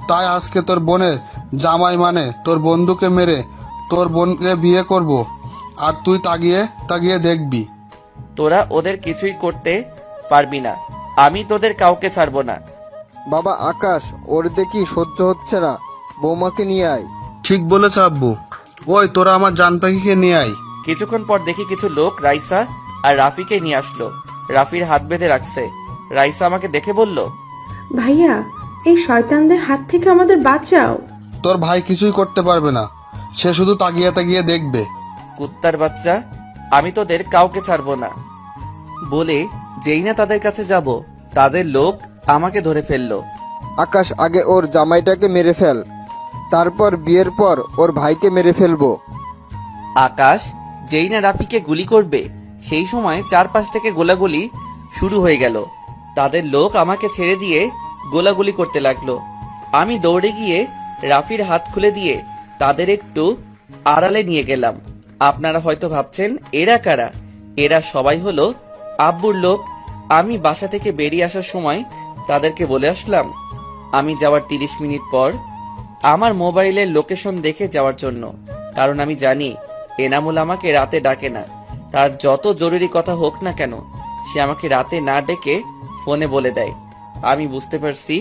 S2: তাই আজকে তোর বোনের জামাই মানে তোর বন্ধুকে মেরে তোর বোনকে বিয়ে করব, আর তুই তাকিয়ে তাকিয়ে দেখবি।
S1: তোরা ওদের কিছুই করতে পারবি না। আমি তোদের কাউকে ছাড়বো না।
S7: বাবা আকাশ, ওর দেখি সহ্য হচ্ছে না, বৌমাকে নিয়ে আয়।
S2: ঠিক বলেছ আব্বু। ওই তোরা আমার জান পাখিকে নিয়ে আয়।
S1: কিছুক্ষণ পর দেখি কিছু লোক রাইসা আর রাফিকে নিয়ে আসলো। রাফির হাত বেঁধে রাখছে। রাইসা আমাকে দেখে বলল,
S4: ভাইয়া এই শয়তানদের হাত থেকে আমাদের বাঁচাও।
S2: তোর ভাই কিছুই করতে পারবে না, সে শুধু তাকিয়ে তাকিয়ে দেখবে।
S1: কুত্তার বাচ্চা, আমি তোদের কাউকে ছাড়বো না বলে যেই না তাদের কাছে যাব, তাদের লোক আমাকে ধরে ফেললো।
S7: আকাশ, আগে ওর জামাইটাকে মেরে ফেল, তারপর বিয়ের পর ওর ভাইকে মেরে ফেলবো।
S1: আকাশ যেই না রাফিকে গুলি করবে, সেই সময় চারপাশ থেকে গোলাগুলি শুরু হয়ে গেল। তাদের লোক আমাকে ছেড়ে দিয়ে গোলাগুলি করতে লাগলো। আমি দৌড়ে গিয়ে রাফির হাত খুলে দিয়ে তাদের একটু আড়ালে নিয়ে গেলাম। আপনারা হয়তো ভাবছেন এরা কারা? এরা সবাই হলো আব্বুর লোক। আমি বাসা থেকে বেরিয়ে আসার সময় তাদেরকে বলে আসলাম আমি যাওয়ার 30 মিনিট পর আমার মোবাইলের লোকেশন দেখে যাওয়ার জন্য, কারণ আমি জানি এনামুল আমাকে রাতে ডাকে না। তার যত জরুরি কথা হোক না কেন, সে আমাকে রাতে না ডেকে ফোনে বলে দেয়। আমি বুঝতে পারছি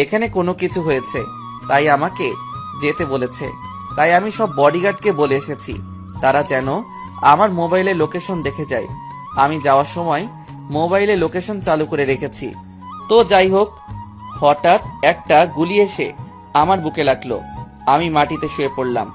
S1: এখানে কোনো কিছু হয়েছে, তাই আমাকে যেতে বলেছে। তাই আমি সব বডিগার্ডকে বলে এসেছি তারা যেন আমার মোবাইলে লোকেশন দেখে যায়। আমি যাওয়ার সময় মোবাইলে লোকেশন চালু করে রেখেছি। তো যাই হোক, হঠাৎ একটা গুলি এসে আমার বুকে লাগলো। আমি মাটিতে শুয়ে পড়লাম।